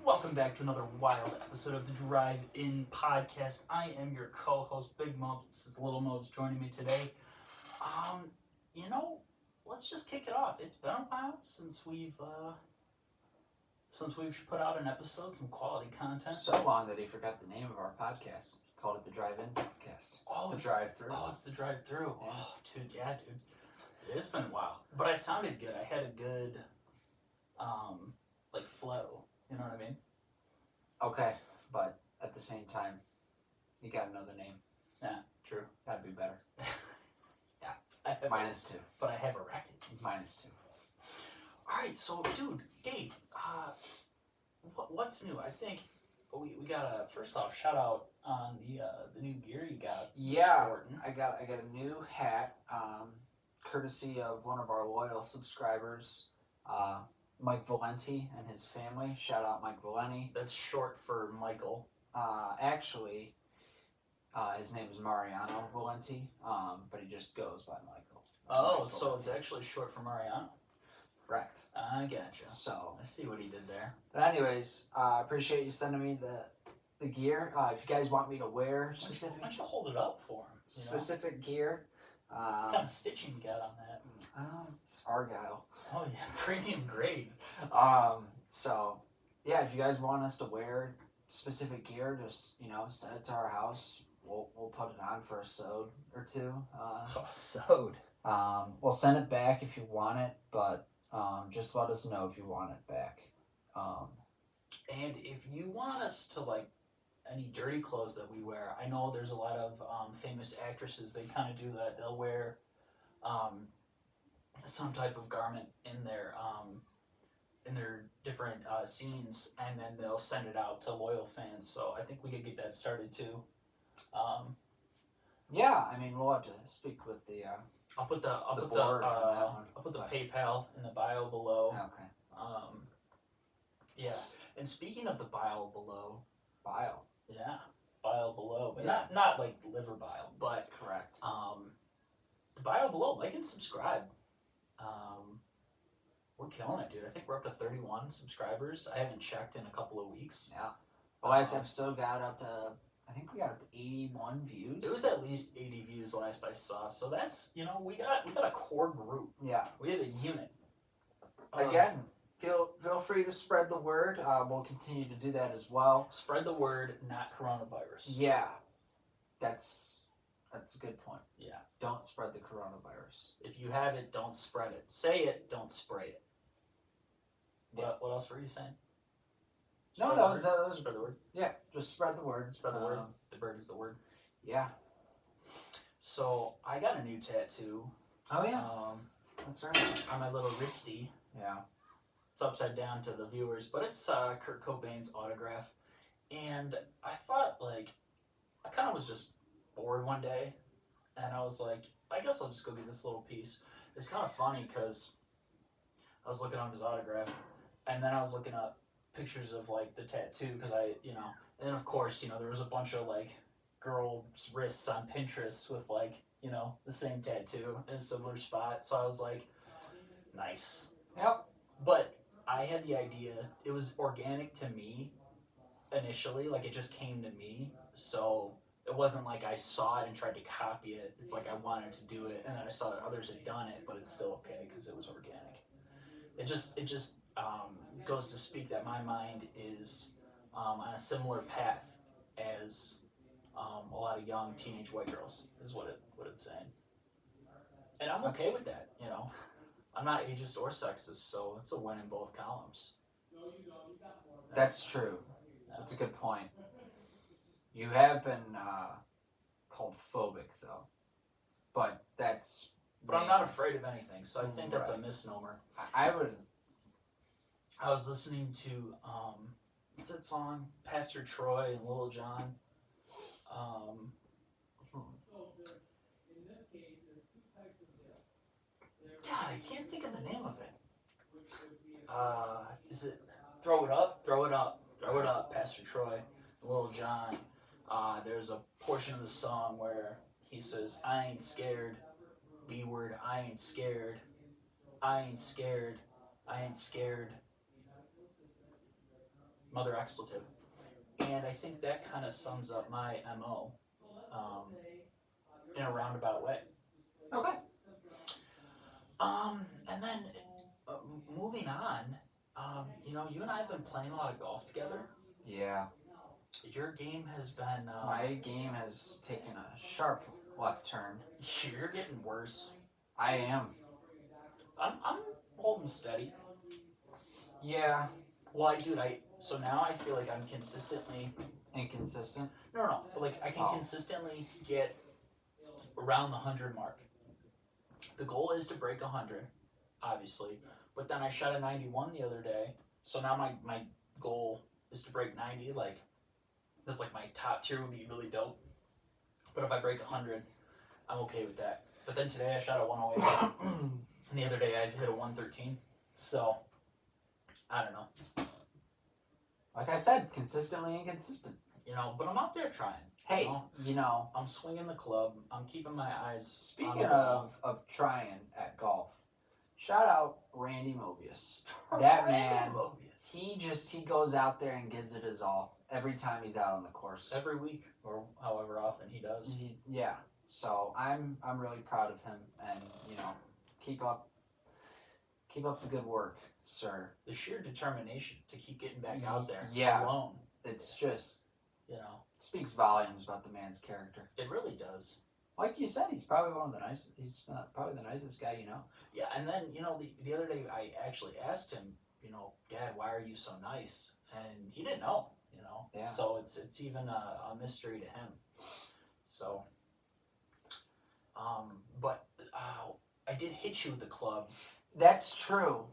Welcome back to another wild episode of the Drive-In Podcast. I am your co-host, Big Mubs. This is Little Mubs joining me today. Um, you know, let's just kick it off. It's been a while since we've put out an episode, some quality content. So long that he forgot the name of our podcast. Called it the Drive-In Podcast. It's the drive-through. Oh, it's the drive-through. Yeah. Oh, dude. It's been a while, but I sounded good. I had a good, flow. You know what I mean? Okay, but at the same time, you gotta know the name. Yeah, true. Gotta be better. Yeah. -2. But I have a racket. -2. All right, so dude, Dave, what's new? I think we got a first off shout out on the new gear you got. Yeah, sporting. I got a new hat, courtesy of one of our loyal subscribers, Mike Valenti and his family. Shout out Mike Valenti. That's short for Michael. Actually, his name is Mariano Valenti, but he just goes by Michael. Oh, Mike so Valenti. it's actually short for Mariano. Correct. I gotcha. So, I see what he did there. but anyways, I appreciate you sending me the gear. If you guys want me to wear Why don't you hold it up for him? specific gear, What kind of stitching you got on that? it's Argyle. Oh yeah, premium grade. So yeah, if you guys want us to wear specific gear, just send it to our house. We'll put it on for a sewed or two. Sewed. We'll send it back if you want it, but just let us know if you want it back. And if you want us to any dirty clothes that we wear, I know there's a lot of famous actresses. They kind of do that. They'll wear some type of garment in their different scenes, and then they'll send it out to loyal fans. So I think we could get that started too. Yeah, I mean we'll have to speak with the. I'll put the board on that one, I'll put the but- PayPal in the bio below. Okay. Yeah, and speaking of the bio below, Bile. yeah, bile below, but Yeah. not like liver bile, but Correct. the bio below, like and subscribe. We're killing it, dude. I think we're up to 31 subscribers. I haven't checked in a couple of weeks. Yeah. The last episode got up to, I think we got up to 81 views. It was at least 80 views last I saw. So that's, we got a core group. Yeah. We have a unit. Again, feel free to spread the word. We'll continue to do that as well. Spread the word, not coronavirus. Yeah. That's a good point. Yeah. Don't spread the coronavirus. If you have it, don't spread it. Say it, don't spray it. Yeah. What else were you saying? No, Spread that the was word. Spread the word. yeah. Just spread the word. Spread the word. The bird is the word. Yeah. So I got a new tattoo. Oh yeah. That's right. On my little wristy. Yeah. It's upside down to the viewers, but it's Kurt Cobain's autograph. And I thought, I kind of was just bored one day, and I was like, I guess I'll just go get this little piece. It's kind of funny because I was looking up his autograph, and then I was looking up pictures of the tattoo because and then of course there was a bunch of girls' wrists on Pinterest with the same tattoo in a similar spot. So I was like, nice. Yep. But I had the idea. It was organic to me initially. It just came to me. So it wasn't like I saw it and tried to copy it. It's like I wanted to do it, and then I saw that others had done it, but it's still okay because it was organic. It just goes to speak that my mind is on a similar path as a lot of young teenage white girls is what it's saying, and I'm okay with that. I'm not ageist or sexist, so it's a win in both columns. That's true. That's a good point. You have been called phobic though, but that's. But I'm not afraid of anything, so I think that's a Right. misnomer. I would. I was listening to what's that song? Pastor Troy and Lil Jon. God, I can't think of the name of it. Is it Throw It Up? Throw It Up. Throw It Up, Pastor Troy, Lil Jon. There's a portion of the song where he says, I ain't scared. B word, I ain't scared. I ain't scared. I ain't scared. mother expletive. And I think that kind of sums up my MO in a roundabout way. Okay. And then moving on, you and I have been playing a lot of golf together. Yeah. Your game has been. My game has taken a sharp left turn. You're getting worse. I am. I'm holding steady. Yeah. Well, so now I feel like I'm consistently Inconsistent. no, but like I can consistently get around the 100 mark. The goal is to break 100, obviously, but then I shot a 91 the other day, so now my goal is to break 90. Like that's like my top tier would be really dope. But if I break 100, I'm okay with that. But then today I shot a 108, and the other day I hit a 113. So I don't know. Like I said, consistently inconsistent. But I'm out there trying. Hey, I'm swinging the club. I'm keeping my eyes. Speaking of trying at golf, shout out Randy Mobius. That man, he goes out there and gives it his all every time he's out on the course. Every week or however often he does. Yeah. So I'm really proud of him, and keep up the good work, sir. The sheer determination to keep getting back out there alone. It's just it speaks volumes about the man's character. It really does. Like you said, he's probably one of the nicest. He's probably the nicest guy you know. Yeah, and then the other day I actually asked him, Dad, why are you so nice? And he didn't know. Yeah. So it's even a mystery to him. So, but I did hit you with the club. That's true.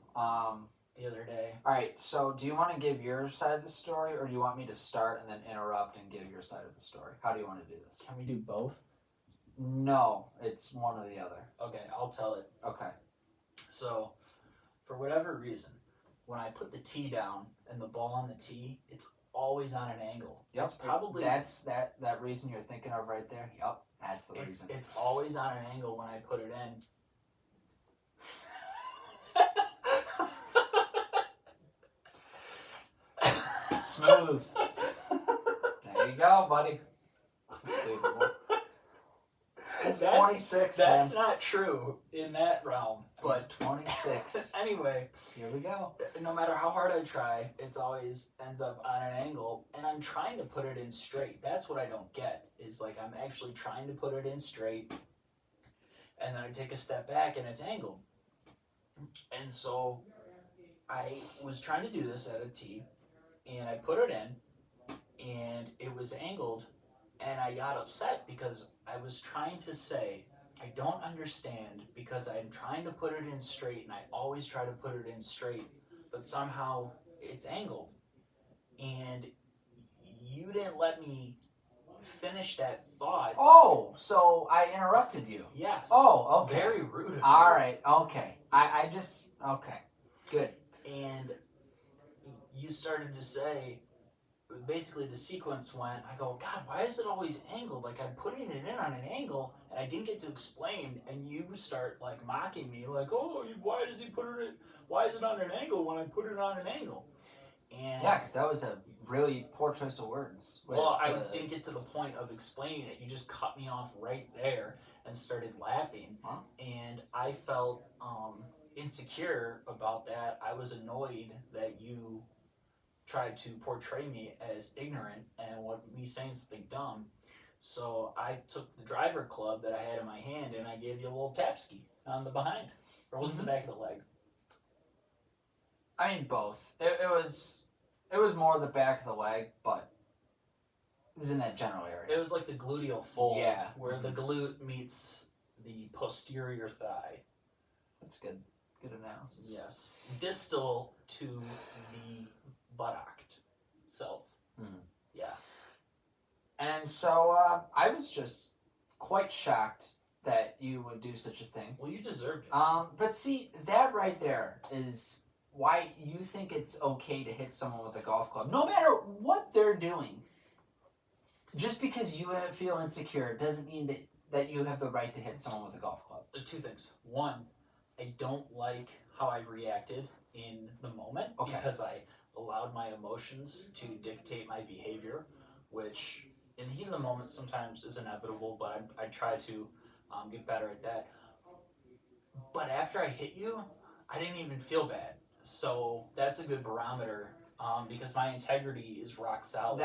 The other day. All right. So, do you want to give your side of the story, or do you want me to start and then interrupt and give your side of the story? How do you want to do this? Can we do both? No, it's one or the other. Okay, I'll tell it. Okay. So, for whatever reason, when I put the tee down and the ball on the tee, it's always on an angle. Yep. It's probably that's that reason you're thinking of right there. Yep. That's the reason. It's always on an angle when I put it in. Smooth. There you go, buddy. It's 26, That's man. not true in that realm. But He's 26. Anyway, here we go. No matter how hard I try, it's always ends up on an angle, and I'm trying to put it in straight. That's what I don't get. Is like I'm actually trying to put it in straight, and then I take a step back and it's angled. And so I was trying to do this at a tee, and I put it in, and it was angled, and I got upset because I was trying to say, I don't understand because I'm trying to put it in straight, and I always try to put it in straight, but somehow it's angled. And you didn't let me finish that thought. Oh, so I interrupted you. Yes. Oh, okay. Very rude of you. All right, okay. I just, okay. Good. And you started to say, basically the sequence went, I go, God, why is it always angled? Like I'm putting it in on an angle, and I didn't get to explain, and you start like mocking me, like, oh, why does he put it in, why is it on an angle when I put it on an angle? And yeah, because that was a really poor choice of words. Well, I didn't get to the point of explaining it. You just cut me off right there and started laughing. Huh? And I felt insecure about that. I was annoyed that you tried to portray me as ignorant and me saying something dumb. So I took the driver club that I had in my hand and I gave you a little tap ski on the behind. Or was it the back of the leg? I mean, both. It was more the back of the leg, but it was in that general area. It was like the gluteal fold, Yeah. where the glute meets the posterior thigh. That's good. Good analysis. Yes. Distal to the buttock itself. Hmm. Yeah. And so I was just quite shocked that you would do such a thing. Well, you deserved it. But see, that right there is why you think it's okay to hit someone with a golf club, no matter what they're doing. Just because you feel insecure doesn't mean that you have the right to hit someone with a golf club. Two things. One, I don't like how I reacted in the moment because I allowed my emotions to dictate my behavior, which in the heat of the moment sometimes is inevitable, but I try to get better at that. But after I hit you, I didn't even feel bad. So that's a good barometer because my integrity is rock solid.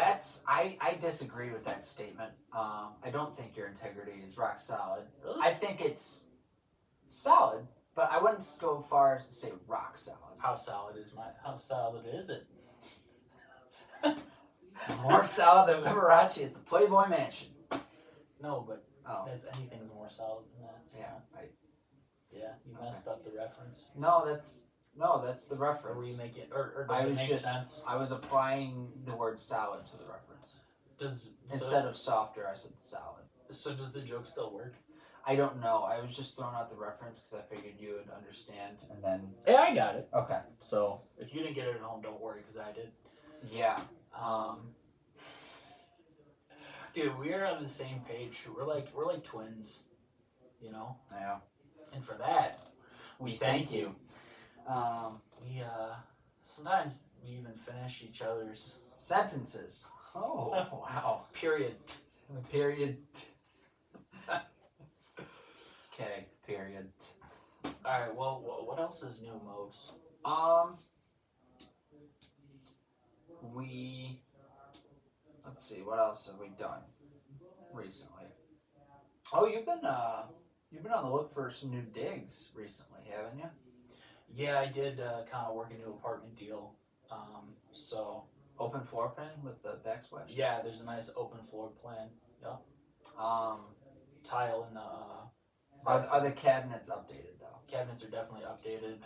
I disagree with that statement. I don't think your integrity is rock solid. Really? I think it's solid, but I wouldn't go far as to say rock solid. How solid is it? More solid than Liberace at the Playboy Mansion. No, but Oh, that's anything's more solid than that. So yeah, you messed up the reference. no, that's the Or reference. remake it, or I does it was make just sense? I was applying the word solid to the reference. Does Instead of softer, I said solid. so does the joke still work? I don't know. I was just throwing out the reference because I figured you would understand, and then Yeah, I got it. okay, So if you didn't get it at home, don't worry, because I did. yeah. Dude, we are on the same page. We're like twins, you know. Yeah. And for that, we thank you. We sometimes we even finish each other's Sentences. Oh wow. period. Period. Okay. Period. All right. Well, what else is new, Mobs? Let's see. What else have we done recently? Oh, you've been on the look for some new digs recently, haven't you? Yeah, I did kind of work a new apartment deal. So Open floor plan with the backsplash. yeah, there's a nice open floor plan. Um, Tile in the are the cabinets updated though? cabinets are definitely updated.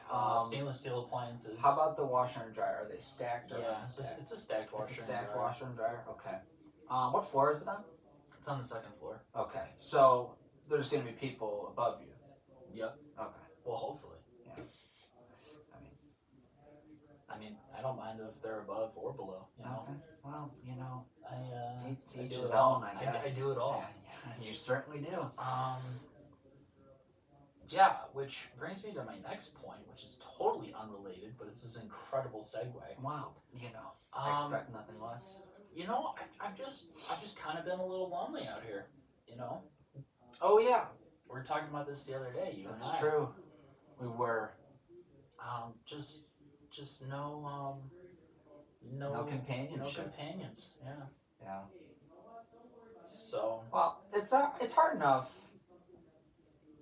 Stainless steel appliances. How about the washer and dryer? Are they stacked or Yeah, unstacked? it's a stacked washer. It's a and stacked dryer. washer and dryer. Okay. What floor is it on? It's on the second floor. Okay, so there's gonna be people above you. Yep. Okay. Well, hopefully. Yeah. I mean, I don't mind if they're above or below. You know. Okay. Well, I each do his it all. own, I guess. I do it all. Yeah, you certainly do. Yeah, which brings me to my next point, which is totally unrelated, but it's this incredible segue. Wow. I expect nothing less. I've just kind of been a little lonely out here. You know. Oh yeah, We were talking about this the other day. that's and I. true. We were. Just no No no companionship. companions. Yeah. Yeah. So Well, it's hard enough.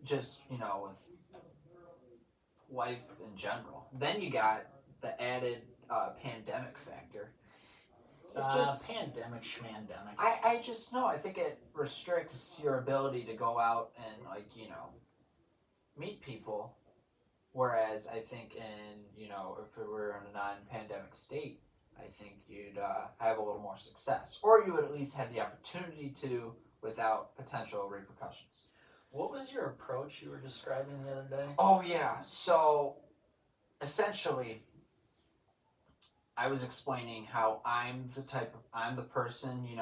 Just with life in general. Then you got the added pandemic factor. It just pandemic schmandemic. I just know. I think it restricts your ability to go out and meet people. Whereas I think if it were in a non-pandemic state, I think you'd have a little more success, or you would at least have the opportunity to without potential repercussions. What was your approach you were describing the other day? Oh yeah. So essentially, I was explaining how I'm the person, you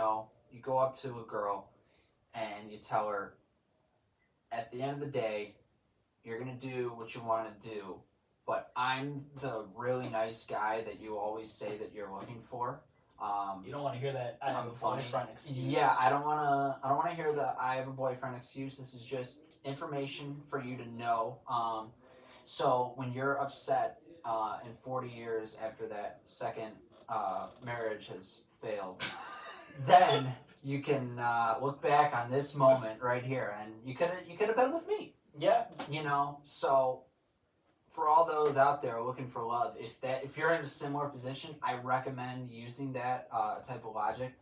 go up to a girl and you tell her at the end of the day, you're going to do what you want to do, but I'm the really nice guy that you always say that you're looking for. You don't want to hear that I have I'm a funny. boyfriend excuse. Yeah, I don't want to hear the I have a boyfriend excuse. This is just information for you to know. So when you're upset in 40 years after that second marriage has failed, then you can look back on this moment right here, and you could have been with me. Yeah. So for all those out there looking for love, if you're in a similar position, I recommend using that type of logic.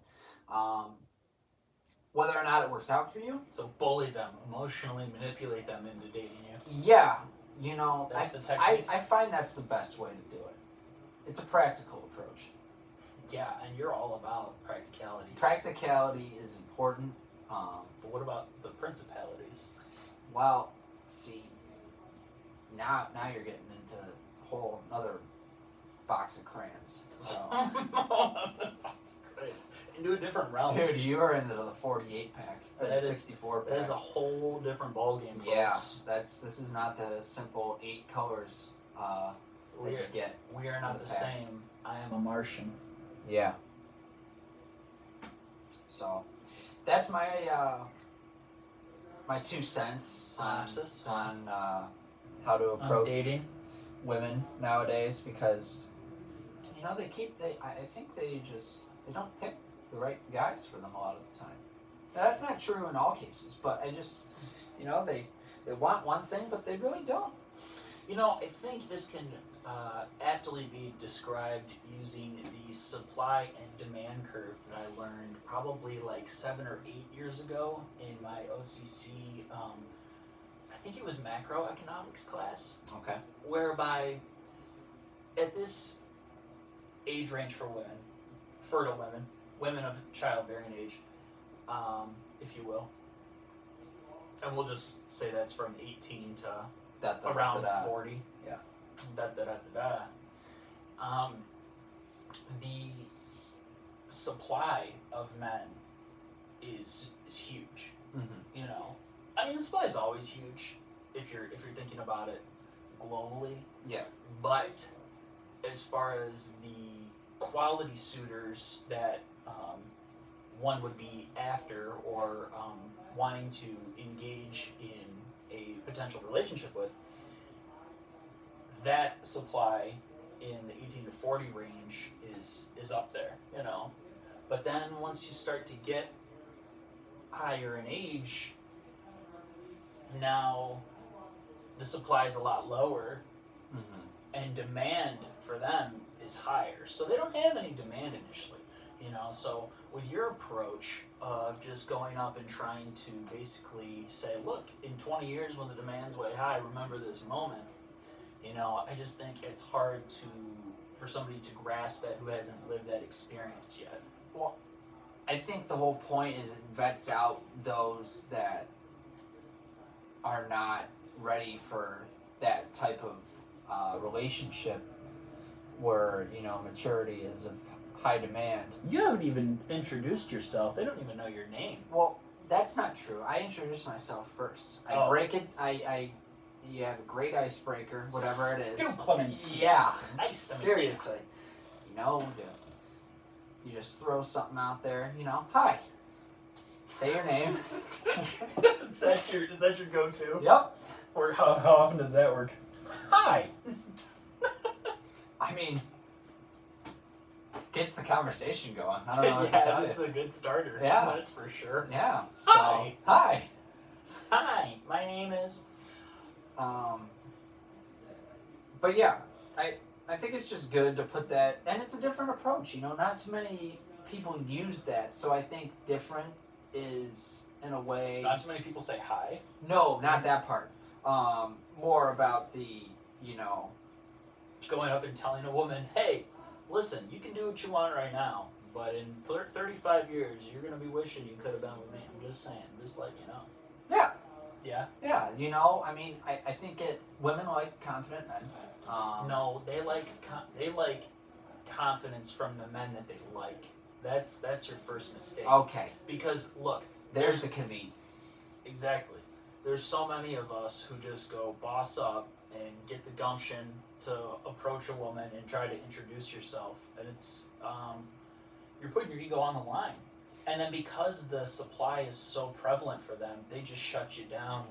Whether or not it works out for you, So bully them, emotionally manipulate them into dating you. yeah, That's the technique. I find that's the best way to do it. It's a practical approach. Yeah, and you're all about practicalities. Practicality is important. But what about the principalities? Well, see, now you're getting into a whole another box of crayons. So, Into a different realm. dude, you are into the 48 pack or the That is- 64 pack. That is a whole different ballgame, folks. Yeah, this is not the simple 8 colors that you get. We are not in the pack. same. I am a Martian. Yeah. So, that's my my 2 cents Synopsis on how to on approach dating. women nowadays, because they I think they don't pick the right guys for them a lot of the time. Now, that's not true in all cases, but I just they want one thing, but they really don't. I think this can aptly be described using the supply and demand curve that I learned probably like 7 or 8 years ago in my OCC. I think it was macroeconomics class, Okay. whereby at this age range for women, fertile women of childbearing age, if you will, and we'll just say that's from 18 to around 40. Yeah. The supply of men is huge. Mm-hmm. I mean, the supply is always huge if you're thinking about it globally. Yeah. But as far as the quality suitors that one would be after or wanting to engage in a potential relationship with, that supply in the 18 to 40 range is up there, But then once you start to get higher in age, now the supply is a lot lower, and demand for them is higher. So they don't have any demand initially, So with your approach of just going up and trying to basically say, look, in 20 years when the demand's way high, remember this moment. I just think it's hard for somebody to grasp it who hasn't lived that experience yet. Well, I think the whole point is it vets out those that are not ready for that type of relationship where, maturity is of high demand. You haven't even introduced yourself. They don't even know your name. Well, that's not true. I introduced myself first. I break it. You have a great icebreaker, whatever it is. Stu Clemency. Yeah, Nice to meet seriously. You just throw something out there. Hi. Say your name. Is that your go-to? Yep. Or how often does that work? Hi. I mean, gets the conversation going. I don't know what to Yeah, tell it's you. a good starter. Yeah. That's for sure. Yeah. So, Hi. Hi. Hi, my name is. But yeah, I think it's just good to put that, and it's a different approach. Not too many people use that, so I think different is in a way. Not too many people say hi. No, not that part. More about the Going up and telling a woman, hey, listen, you can do what you want right now, but in 35 years, you're gonna be wishing you could have been with me. I'm just saying, just letting you know. Yeah. Yeah. Yeah, I mean, I think women like confident men. No, they like confidence from the men that they like. That's your first mistake. Okay. Because look, There's the convene. exactly. There's so many of us who just go boss up and get the gumption to approach a woman and try to introduce yourself, and it's you're putting your ego on the line. And then because the supply is so prevalent for them, they just shut you down.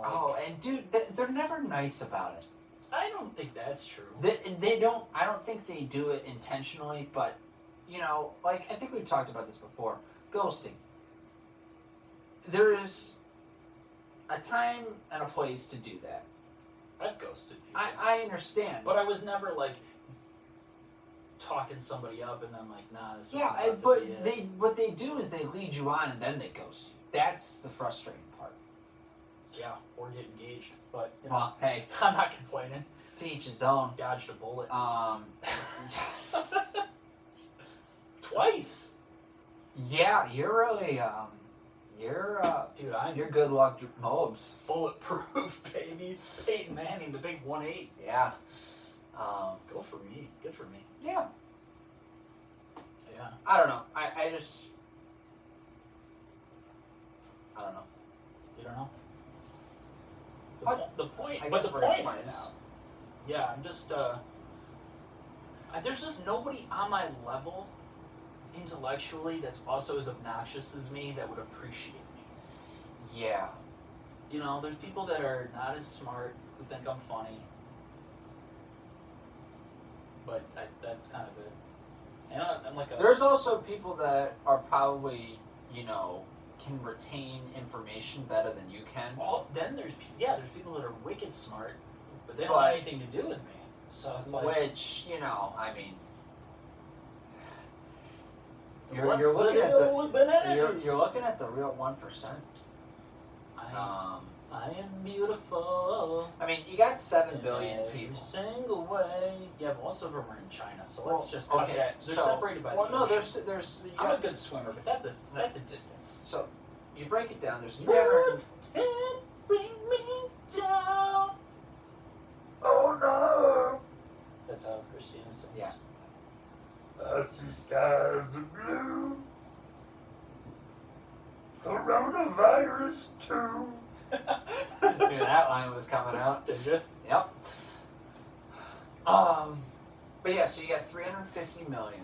And dude, they're never nice about it. I don't think that's true. They don't. I don't think they do it intentionally, but I think we've talked about this before. Ghosting. There's a time and a place to do that. I've ghosted you. I understand. But I was never talking somebody up and then nah, this Yeah, isn't but about to be it. what they do is they lead you on and then they ghost you. That's the frustrating part. Yeah, or get engaged. But Well, hey, I'm not complaining. to each his own. Dodged a bullet. Twice. Yeah, you're really Dude, I'm you're good luck Mobes. bulletproof, baby. Peyton Manning, the big 1-8. Yeah. Go for me. Good for me. Yeah. Yeah. I don't know. I just I don't know. You don't know? The point I but guess the we're gonna point find is out. yeah, I'm just There's just nobody on my level intellectually that's also as obnoxious as me that would appreciate me. Yeah. You know, there's people that are not as smart who think I'm funny, but that's kind of it. And I'm like a There's also people that are probably, can retain information better than you can. then there's people that are wicked smart, but they don't But- have anything to do with me. So it's like, Which, I mean, you're what's looking the at deal with banana you're juice? looking at the real 1%. I am beautiful. I mean, you got 7 in billion every people. single way. Yeah, but most of them are in China, so Well, let's just cut okay, that. They're so- separated by Well, the no, ocean. there's. You I'm got, a good swimmer, but that's a distance. so you break it down. There's 300. Words can't bring me down. Oh no! That's how Christina sings. Yeah. I see skies of blue. Coronavirus too. Dude, that line was coming out. Did you? Yep. But yeah, so you got 350 million.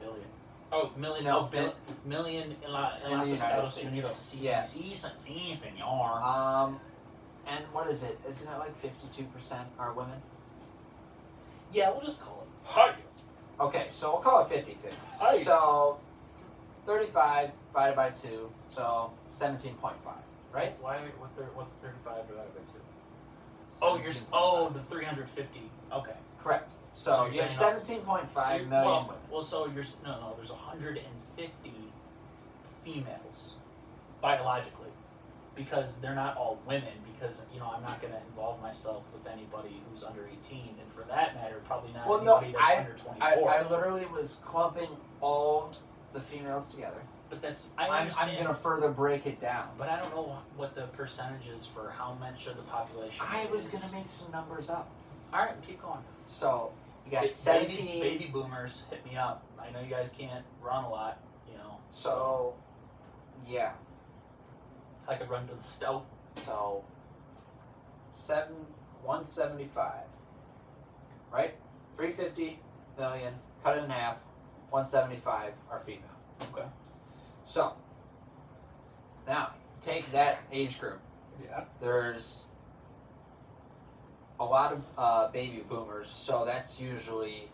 Billion. Oh, million. No, No, million in la in the United Estados States. Unidos. Sí, Yes. sí, señor. And what is it? Isn't it like 52% are women? Yeah, we'll just call it. Hi. Okay, so we'll call it 50-50. Aye. So 35 divided by 2, so 17.5, right? What's 35 divided by 2? Oh, the 350. Okay. Correct. So So you're you have saying 17.5 million women. Well, so you're no. There's 150 females, biologically, because they're not all women. Because I'm not going to involve myself with anybody who's under 18, and for that matter, probably not Well, no, anybody that's under 24. I literally was clumping all the females together. But that's I'm understand. going to further break it down. But I don't know what the percentage is for how much of the population. I was is. going to make some numbers up. All right, keep going. So you got Baby- 17. baby boomers, hit me up. I know you guys can't run a lot, So, yeah. I could run to the stove. So 175, right? 350 million, cut it in half. 175 are female. Okay. So now take that age group. Yeah. There's a lot of baby boomers, so that's usually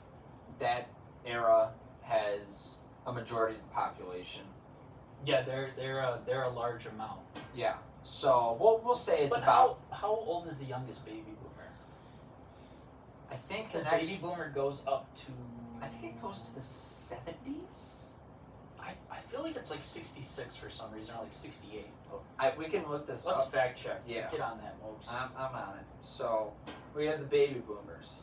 that era has a majority of the population. Yeah, they're a large amount. Yeah. So we'll say it's But about. how old is the youngest baby boomer? I think the Because next. baby boomer goes up to. I think it goes to the 70s. I feel like it's like 66 for some reason, or like 68. We can look this Let's up. fact check. Yeah. Get on that, Mopes. I'm on it. So we have the baby boomers.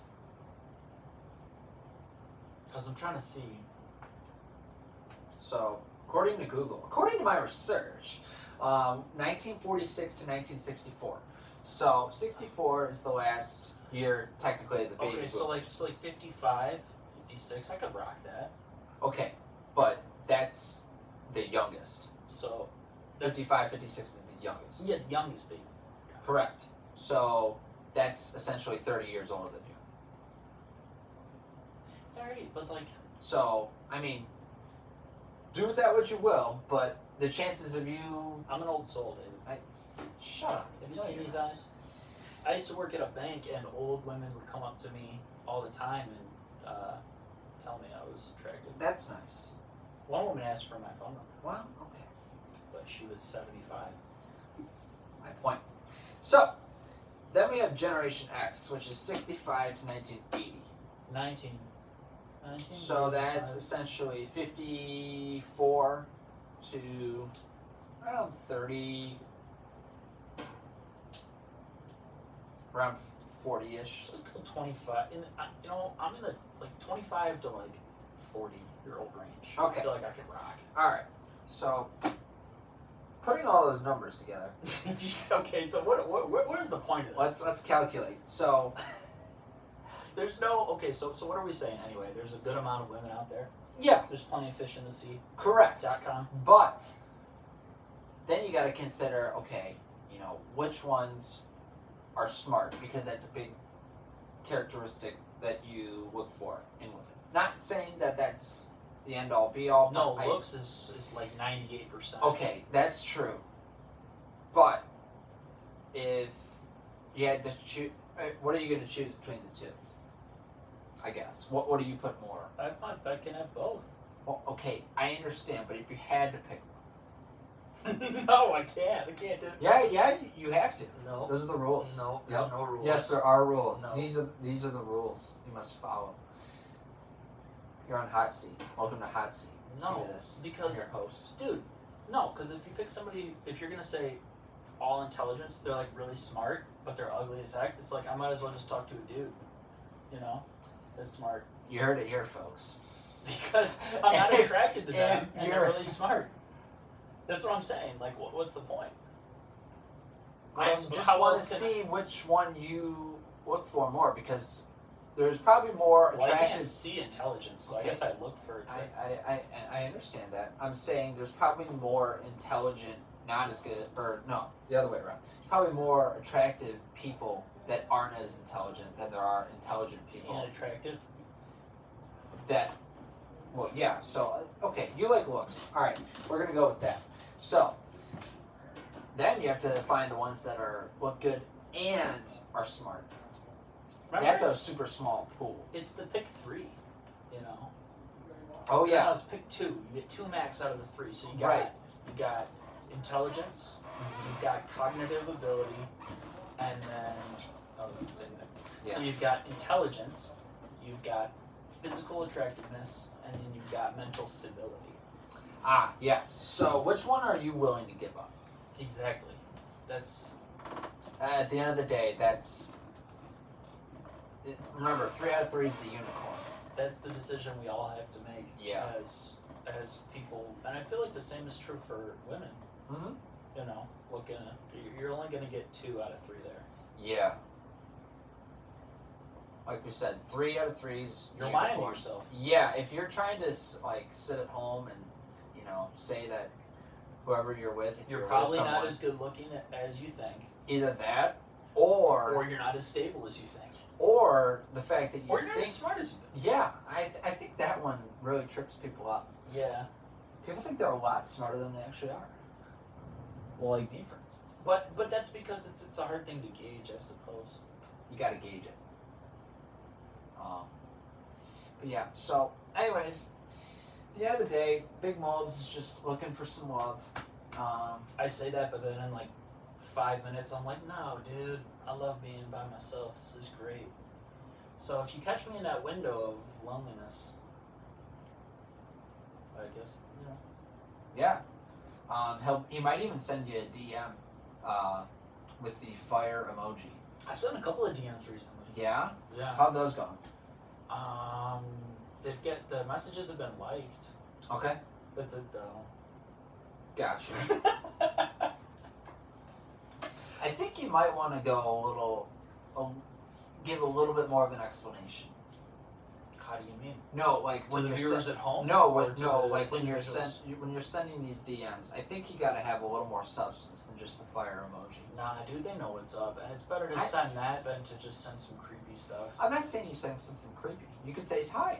Because I'm trying to see. So according to Google, according to my research, 1946 to 1964. So 64 is the last year technically of the baby Okay, boomers. so like 55, 56. I could rock that. Okay, but that's the youngest. So 55, 56 is the youngest. yeah, the youngest baby. Correct. So that's essentially 30 years older than you. Alrighty, but like. So, I mean, do with that what you will, but the chances of you... I'm an old soul, David. Shut up. Have you No, seen you're these not. eyes? I used to work at a bank, and old women would come up to me all the time and tell me I was attractive. That's nice. One woman asked for my phone number, Well, okay. but she was 75. My point. So, then we have Generation X, which is 65 to 1980. 19. So that's essentially 54 to around 30, around 40-ish. So let's go 25. And I'm in the 25 to 40-year-old range. Okay. I feel like I can rock. All right. So, putting all those numbers together, Okay, so what is the point of this? let's calculate. So, There's no. Okay, so what are we saying anyway? There's a good amount of women out there. yeah, There's plenty of fish in the sea. correct. .com. But then you got to consider, okay, which ones are smart, because that's a big characteristic that you look for in women. Not saying that that's the end all be all. No, but looks is like 98%. Okay, that's true. But if you had to choose, what are you going to choose between the two? I guess. What do you put more? I can have both. Well, okay, I understand, but if you had to pick one. No, I can't. I can't do it. Yeah, you have to. No. Those are the rules. No, there's Yep. no rules. Yes, there are rules. No. These are the rules you must follow. You're on hot seat. Welcome to hot seat. No, Give me this. because, You're host. dude, no, because if you pick somebody, if you're gonna say all intelligence, they're like really smart, but they're ugly as heck. It's like I might as well just talk to a dude, you know, that's smart. You heard it here, folks. Because I'm not If- attracted to them, if and you're- they're really smart. That's what I'm saying. Like, what's the point? What I else- just how want to else can see which one you look for more because there's probably more Well, I can't attractive. see intelligence, so Okay. I guess I look for it. I understand that. I'm saying there's probably more intelligent, not as good, or no, the other way around. Probably more attractive people that aren't as intelligent than there are intelligent people and attractive. that. Well, yeah. So okay, you like looks. All right, we're gonna go with that. So then you have to find the ones that are look good and are smart. Remember, That's a it's, super small pool. it's the pick three, you know. Oh So yeah. now it's pick two. You get two max out of the three. So Right. you got intelligence, you've got cognitive ability, and then it's the same thing. So Yeah. you've got intelligence, you've got physical attractiveness, and then you've got mental stability. Ah, yes. So which one are you willing to give up? Exactly. That's At the end of the day, that's. Remember, 3 out of 3 is the unicorn. that's the decision we all have to make Yeah. as people, and I feel like the same is true for women. Mm-hmm. You know, you're only gonna get 2 out of 3 there. Yeah. Like we said, 3 out of 3's You're lying to unicorn. yourself. Yeah, if you're trying to like sit at home and say that whoever you're with, if You're with probably someone, not as good looking as you think, either that or you're not as stable as you think, the fact that you or you're not think. as smart as you think. Yeah, I think that one really trips people up. Yeah. People think they're a lot smarter than they actually are. Well, like me, for instance. But that's because it's a hard thing to gauge, I suppose. You gotta gauge it. But yeah, so anyways, at the end of the day, Big Mobs is just looking for some love. I say that, but then in like 5 minutes, I'm like, no, dude, I love being by myself. This is great. So if you catch me in that window of loneliness, I guess, you know. Yeah. He might even send you a DM with the fire emoji. I've sent a couple of DMs recently. Yeah? Yeah. How've those gone? The messages have been liked. Okay. That's it though. Gotcha. I think you might want to go give a little bit more of an explanation. How do you mean? No, like To when the you're viewers at home? No, Or to the like when you're individuals? when you're sending these DMs, I think you gotta have a little more substance than just the fire emoji. Nah, dude, they know what's up, and it's better to I- send that than to just send some creepy stuff. I'm not saying you send something creepy. You could say hi.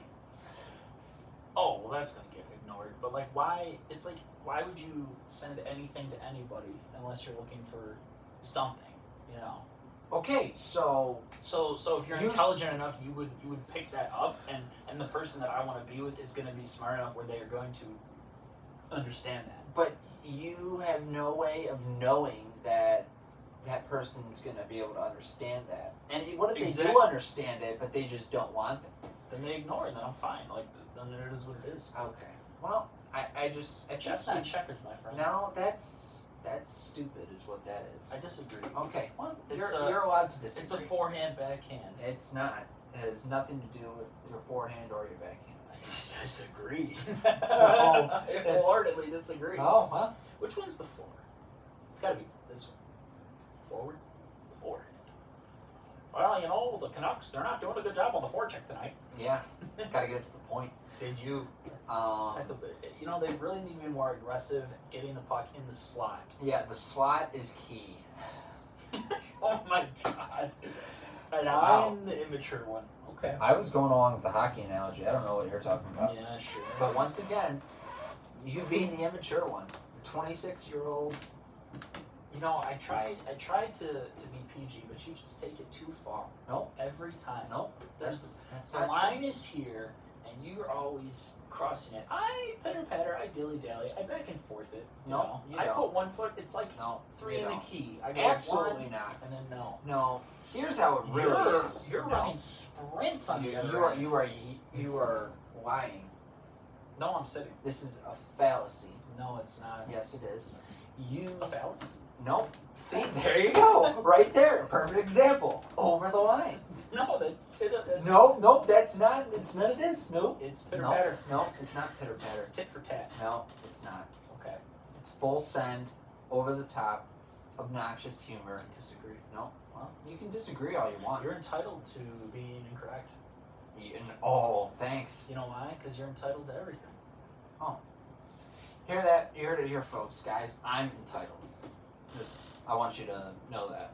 Oh, well, that's gonna get ignored. But like, why? It's like, why would you send anything to anybody unless you're looking for something? You know. Okay, so So if you're You s- intelligent enough, you would pick that up, and the person that I want to be with is gonna be smart enough where they are going to understand that. but you have no way of knowing that person's gonna be able to understand that. And what if they do Exactly. understand it, but they just don't want it? Then they ignore it, then I'm fine. Like, then it is what it is. Okay. Well, I just Chess not checkers, my friend. No, that's stupid, is what that is. I disagree. Okay, well, It's you're allowed to It's a disagree. forehand backhand. It's not. It has nothing to do with your forehand or your backhand. I disagree. No, I it's- wholeheartedly disagree. Oh, huh? Which one's the four? It's gotta be this one. Forward? The forehand. Well, you know, the Canucks, they're not doing a good job on the forecheck tonight. Yeah, gotta get it to the point. Did you? You know, they really need to be more aggressive getting the puck in the slot. Yeah, the slot is key. Oh my god. And Wow. I'm the immature one. Okay. I was going along with the hockey analogy. I don't know what you're talking about. Yeah, sure. But once again, you being the immature one, the 26-year-old. You know, I tried to be PG, but you just take it too far. Nope. Every time. Nope. There's That's the not line is here, and you're always crossing it. I pitter patter, I dilly dally, I back and forth it. No, you I don't. put 1 foot. It's like No, 3 you in the don't. key. I go Absolutely 1, not. and then no. No. Here's how it really is. You're No. running sprints on the You other are end. you are lying. No, I'm sitting. This is a fallacy. No, it's not. Yes, it is. You. A phallus? Nope. See, there you go. Right there. Perfect example. Over the line. No, that's that's Nope. That's not. It's none of this. Nope. It's pitter Nope. patter. Nope. It's not pitter patter. It's tit for tat. No, it's not. Okay. It's full send, over the top, obnoxious humor. I disagree. No. Well, you can disagree all you want. You're entitled to being incorrect. Oh, thanks. You know why? Because you're entitled to everything. Hear that? You heard it here, folks. Guys, I'm entitled. Just, I want you to know that.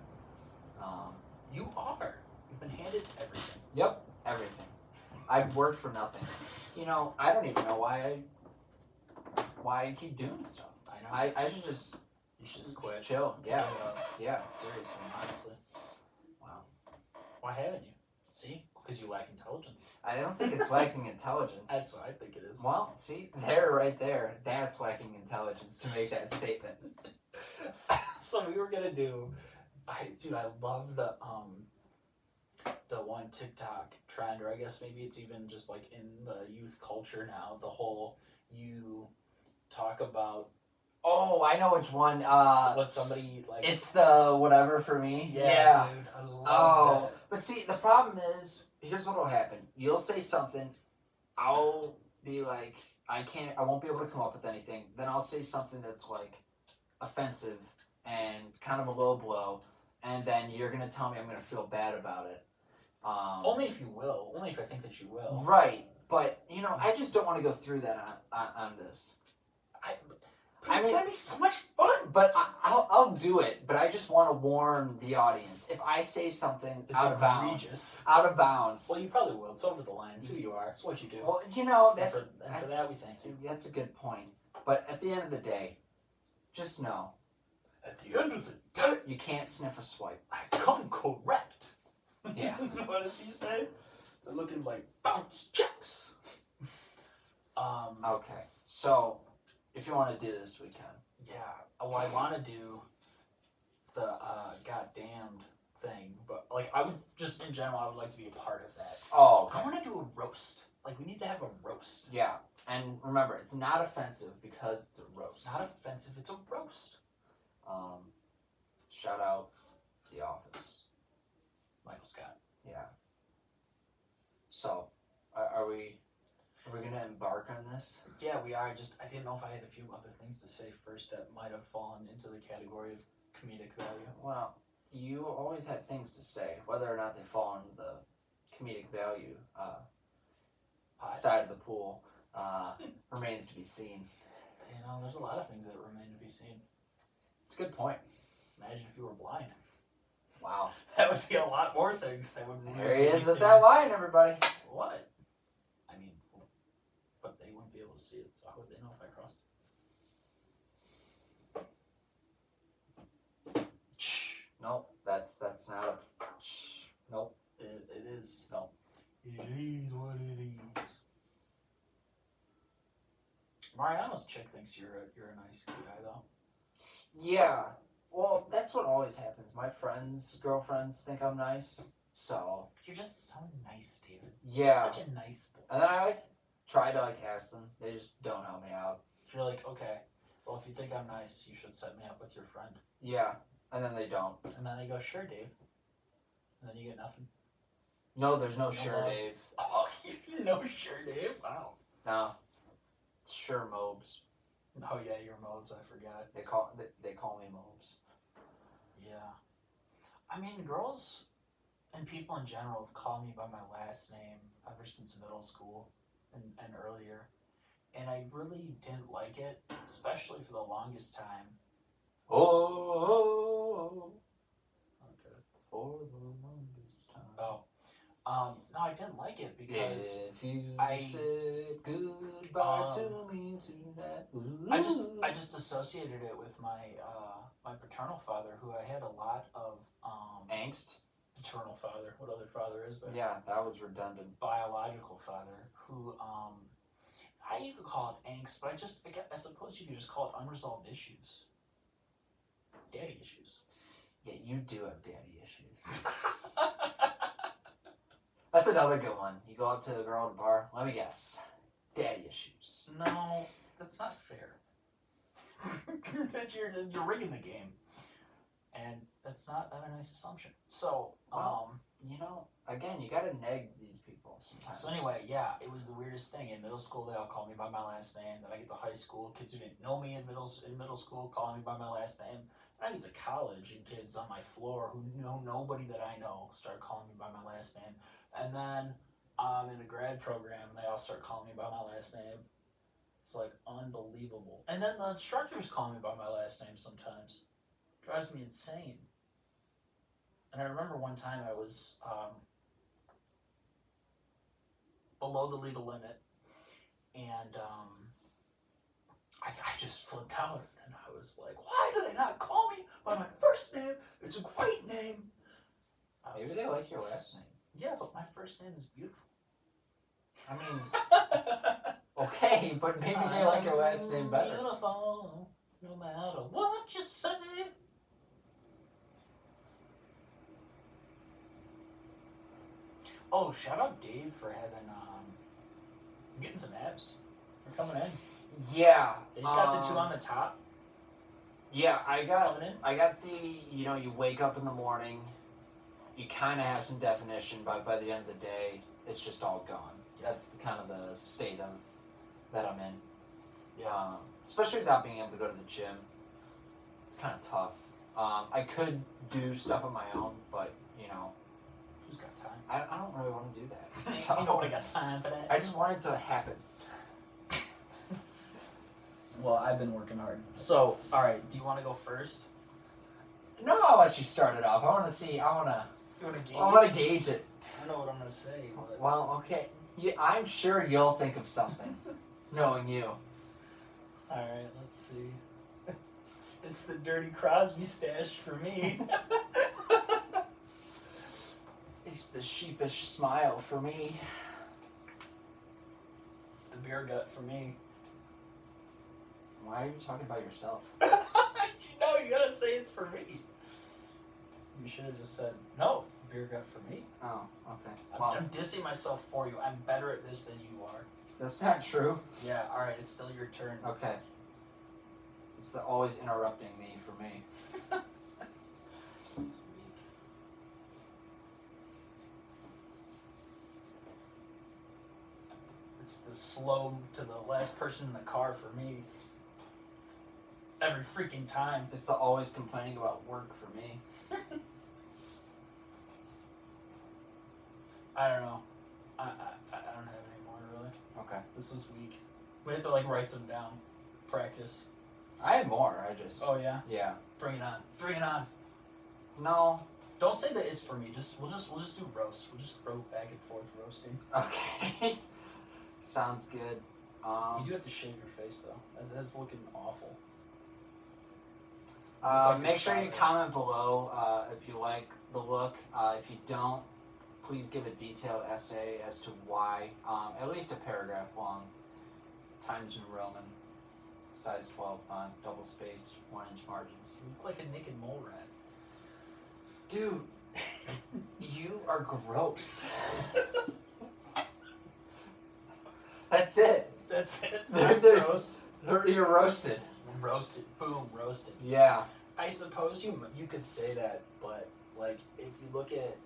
You are. You've been handed everything. Yep, everything. I've worked for nothing. You know, I don't even know why I keep doing stuff. I know. I should just You should just quit. chill. Yeah, Give up, yeah, seriously. honestly. Wow. Why haven't you? See? Because you lack intelligence. I don't think it's lacking intelligence. That's what I think it is. Well, see, there, right there, that's lacking intelligence to make that statement. So we were gonna do. I love the one TikTok trend, or I guess maybe it's even just like in the youth culture now. The whole you talk about Oh, I know which one. what somebody like. It's the whatever for me. yeah, dude. I love Oh, that. but see, the problem is, here's what will happen. You'll say something, I'll be like, I won't be able to come up with anything. Then I'll say something that's like offensive and kind of a low blow, and then you're gonna tell me I'm gonna feel bad about it. Only if you will. Only if I think that you will. Right, but you know, I just don't want to go through that on this. But it's gonna be so much fun. But I'll do it. But I just want to warn the audience. If I say something It's out of bounds, egregious. out of bounds. Well, you probably will. It's over the line. It's who you are. It's what you do. Well, you know, And for that, we thank you. that's a good point. But at the end of the day, just know At the end of the day, you can't sniff a swipe. I come correct. Yeah. What does he say? They're looking like bounce checks. Okay. So, if you want to do this, we can. Yeah. Well, I want to do the goddamned thing, but like I would just in general, I would like to be a part of that. Oh, I okay. want to do a roast. Like we need to have a roast. Yeah. And remember, it's not offensive because it's a roast. It's not offensive. It's a roast. Shout out The Office. Michael Scott. Yeah. So, are we gonna embark on this? Yeah, we are. I didn't know if I had a few other things to say first that might have fallen into the category of comedic value. Well, you always have things to say, whether or not they fall into the comedic value Pie. side of the pool remains to be seen. You know, there's a lot of things that remain to be seen. It's a good point. Imagine if you were blind. Wow. That would be a lot more things that would. There he really is be with seen. that line, everybody. What? I mean, but they wouldn't be able to see it, so how would they know if I crossed? Nope, that's not a. Nope. It is. No. It is what it is. Mariano's chick thinks you're a nice guy though. Yeah. Well, that's what always happens. My friends, girlfriends think I'm nice, so You're just so nice, David. yeah. Such a nice boy. And then I try to ask them. They just don't help me out. You're like, okay, well if you think I'm nice, you should set me up with your friend. Yeah. And then they don't. And then I go, sure, Dave. And then you get nothing. No, there's no No sure, love. Dave. Oh, you know, sure, Dave. Wow. No. It's sure Mobes. Oh yeah, your modes. I forgot. They call me Mobes. Yeah. I mean, girls and people in general call me by my last name ever since middle school and earlier. And I really didn't like it, especially for the longest time. Oh, Okay. for the longest time. Oh. No, I didn't like it because If you I- said goodbye to me tonight. I just associated it with my my paternal father, who I had a lot of angst. paternal father. What other father is there? Yeah, that was redundant. Biological father, who you could call it angst, but I suppose you could just call it unresolved issues. Daddy issues. Yeah, you do have daddy issues. That's another good one. You go up to a girl at a bar. Let me guess. Daddy issues. No, that's not fair. That you're rigging the game, and that's not a nice assumption. So, Well, you know, again, you gotta neg these people sometimes. So anyway, yeah, it was the weirdest thing. In middle school, they all called me by my last name. Then I get to high school, kids who didn't know me in middle school calling me by my last name. Then I get to college, and kids on my floor who know nobody that I know start calling me by my last name. And then in the grad program, they all start calling me by my last name. It's like unbelievable. And then the instructors call me by my last name sometimes. Drives me insane. And I remember one time I was below the legal limit, and I just flipped out, and I was like, why do they not call me by my first name? It's a great name. Maybe they like your last name. Yeah, but my first name is beautiful. I mean, okay, but maybe they like your last name better. Beautiful, no matter what you say. Oh, shout out Dave for having getting some abs. They're coming in. Yeah. They just got the two on the top Yeah, I got coming in. the, you know, you wake up in the morning, you kind of have some definition, but by the end of the day, it's just all gone. That's the kind of the state of that I'm in. Yeah. Especially without being able to go to the gym. It's kind of tough. I could do stuff on my own, but, you know, Who's got time? I don't really want to do that. You know what? I got time for that. I just want it to happen. Well, I've been working hard. So, all right. Do you want to go first? No, I'll let you start it off. I want to see. You want to gauge? I want to gauge it. I know what I'm gonna say. But... Well, okay. Yeah, I'm sure you'll think of something, knowing you. All right. Let's see. It's the Dirty Crosby stash for me. It's the sheepish smile for me. It's the beer gut for me. Why are you talking about yourself? You know, you gotta say it's for me. You should have just said, no, it's the beer gut for me. Oh, okay. Well, I'm dissing myself for you. I'm better at this than you are. that's not true. Yeah, alright, it's still your turn. Okay. It's the always interrupting me for me. It's the slow to the last person in the car for me. Every freaking time. It's the always complaining about work for me. I don't know. I don't have any more really. Okay. This was weak. We have to like write some down. Practice. I have more. I just. Oh yeah? Yeah. Bring it on. Bring it on. No. Don't say that it's for me. We'll just do roast. We'll just roast back and forth roasting. Okay. Sounds good. You do have to shave your face though. That's looking awful. Make sure you comment below if you like the look. If you don't, please give a detailed essay as to why. At least a paragraph long. Times New Roman. Size 12 font. Double spaced. 1-inch margins. You look like a naked mole rat. Dude. You are gross. That's it. That's it. They're Roast. You're roasted. Roasted. Boom. Roasted. Yeah. I suppose you could say that, but like if you look at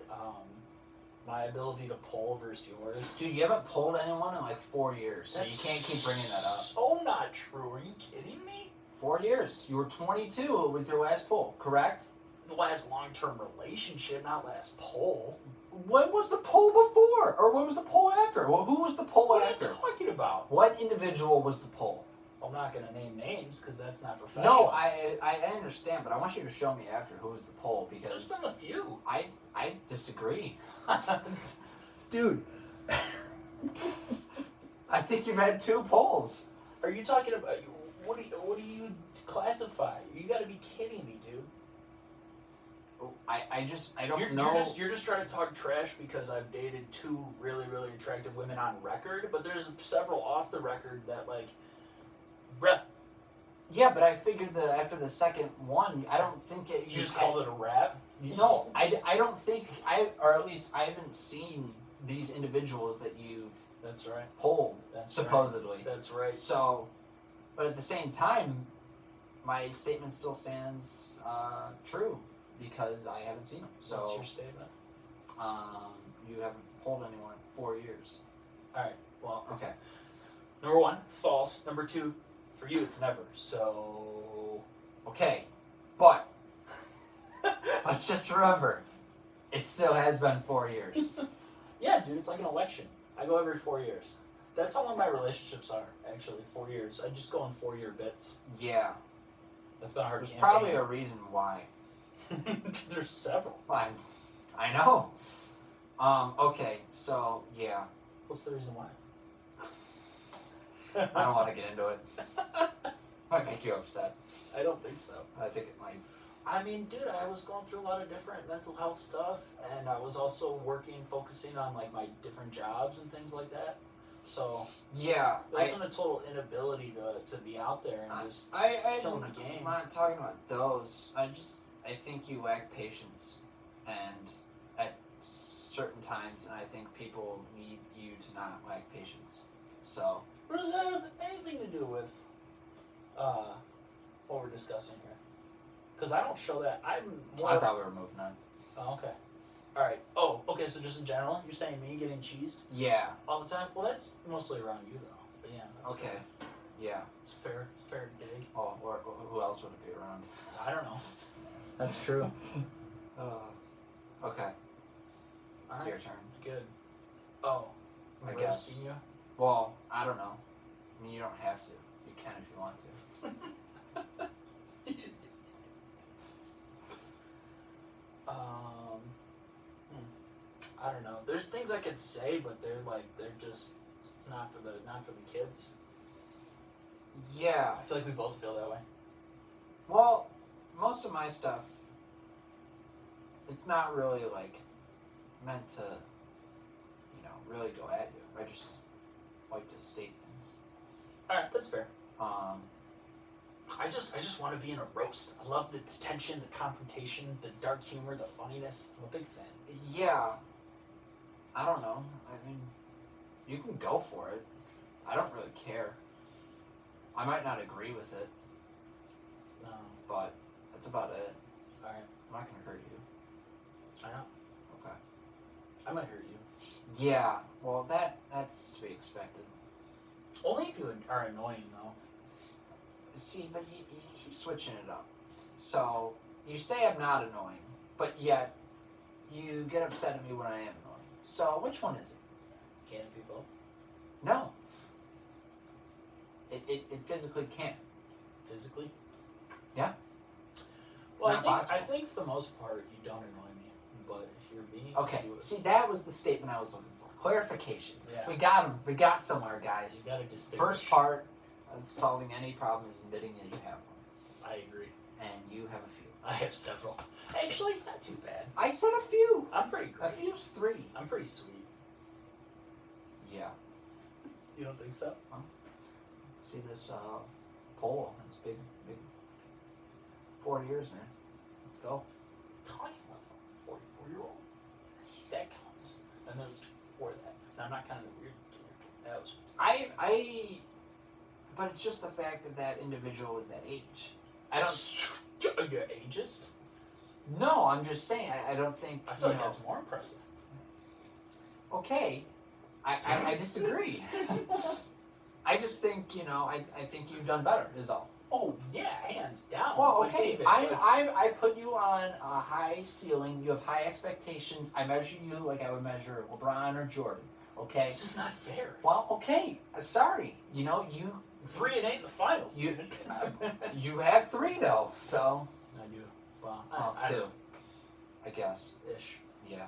my ability to pull versus yours, Dude, you haven't pulled anyone in like 4 years, so you can't keep bringing that up. So not true. Are you kidding me? 4 years. You were 22 with your last pull, correct? The last long-term relationship, not last pull. When was the pull before? Or when was the pull after? Well, who was the pull What are you after? talking about? What individual was the pull? I'm not gonna name names because that's not professional. No, I understand, but I want you to show me after who was the pull There's because been a few. I disagree. Dude, I think you've had 2 polls. are you talking about what do you classify? You got to be kidding me, dude. I don't You're, know. you're just trying to talk trash because I've dated 2 really really attractive women on record, but there's several off the record that like, bruh, Yeah, but I figured that after the second one, I don't think it. you just called it a rap. No, I don't think or at least I haven't seen these individuals that you've That's right. polled, That's supposedly. Right. That's right. So, but at the same time, my statement still stands true because I haven't seen them. So, what's your statement? you haven't polled anyone in 4 years. All right. Well, Okay. number 1, false. Number 2, for you, it's never. So, Okay, but let's just remember, it still has been 4 years. yeah, dude, it's like an election. I go every 4 years. That's how long my relationships are. Actually, 4 years. I just go in 4-year bits. Yeah, That's been a hard. there's probably a reason why. There's several. I know. Okay, so yeah, What's the reason why? I don't want to get into it. Might make you upset. I don't think so. I think it might. I mean, dude, I was going through a lot of different mental health stuff, and I was also focusing on like my different jobs and things like that. So Yeah, it wasn't a total inability to be out there and just I'm killing the game. not talking about those. I think you lack patience, and at certain times, and I think people need you to not lack patience. So What does that have anything to do with what we're discussing here? Because I don't show that. I'm more. I thought we were moving on. Oh, okay. All right. Oh, okay. So just in general, you're saying me getting cheesed Yeah. all the time? Well, that's mostly around you though. But yeah. That's Okay. Fair. Yeah. It's fair. It's fair to dig. Oh, or who else would it be around? I don't know. That's true. Okay. All It's right. your turn. Good. Oh. I I'm guess. roasting you. Well, I don't know. I mean, you don't have to. You can if you want to. I don't know. There's things I could say, but they're just it's not for the kids. Yeah. I feel like we both feel that way. Well, most of my stuff, it's not really like meant to, really go at you. I just like to state things. All right, that's fair. Um, I just want to be in a roast. I love the tension, the confrontation, the dark humor, the funniness. I'm a big fan. yeah. I don't know. I mean, you can go for it. I don't really care. I might not agree with it, No. but that's about it. All right. I'm not gonna hurt you. I know. Okay. I might hurt you. Yeah. Well, that's to be expected. Only if you are annoying, though. See, but you keep switching it up. So you say I'm not annoying, but yet you get upset at me when I am annoying. So which one is it? Can it be both? No. It physically can't. Physically? Yeah. It's Well, not possible. I think for the most part you don't annoy me, but if you're being Okay. you, See, that was the statement I was looking for. Clarification. Yeah. We got him. We got somewhere, you guys. gotta distinguish. First part of solving any problem is admitting that you have one, I agree. and you have a few. I have several. Actually, not too bad. I said a few. I'm pretty A great. few's 3. I'm pretty sweet. Yeah. You don't think so? See this poll. It's big. 4 years, man. Let's go. Talking about 44-year-old. That counts. And there was before that. If I'm not kind of the weird dude. That was. But it's just the fact that individual was that age. I don't. You're ageist? No, I'm just saying. I don't think. I feel like that's more impressive. Okay. I disagree. I just think I think you've done better. Is all. Oh yeah, hands down. Well, But okay. David, I put you on a high ceiling. You have high expectations. I measure you like I would measure LeBron or Jordan. Okay. This is not fair. Well, okay. Sorry. You 3-8 in the finals. You- dude. you have 3 though. So. I do. Well, Well, I 2. I guess. Ish. Yeah.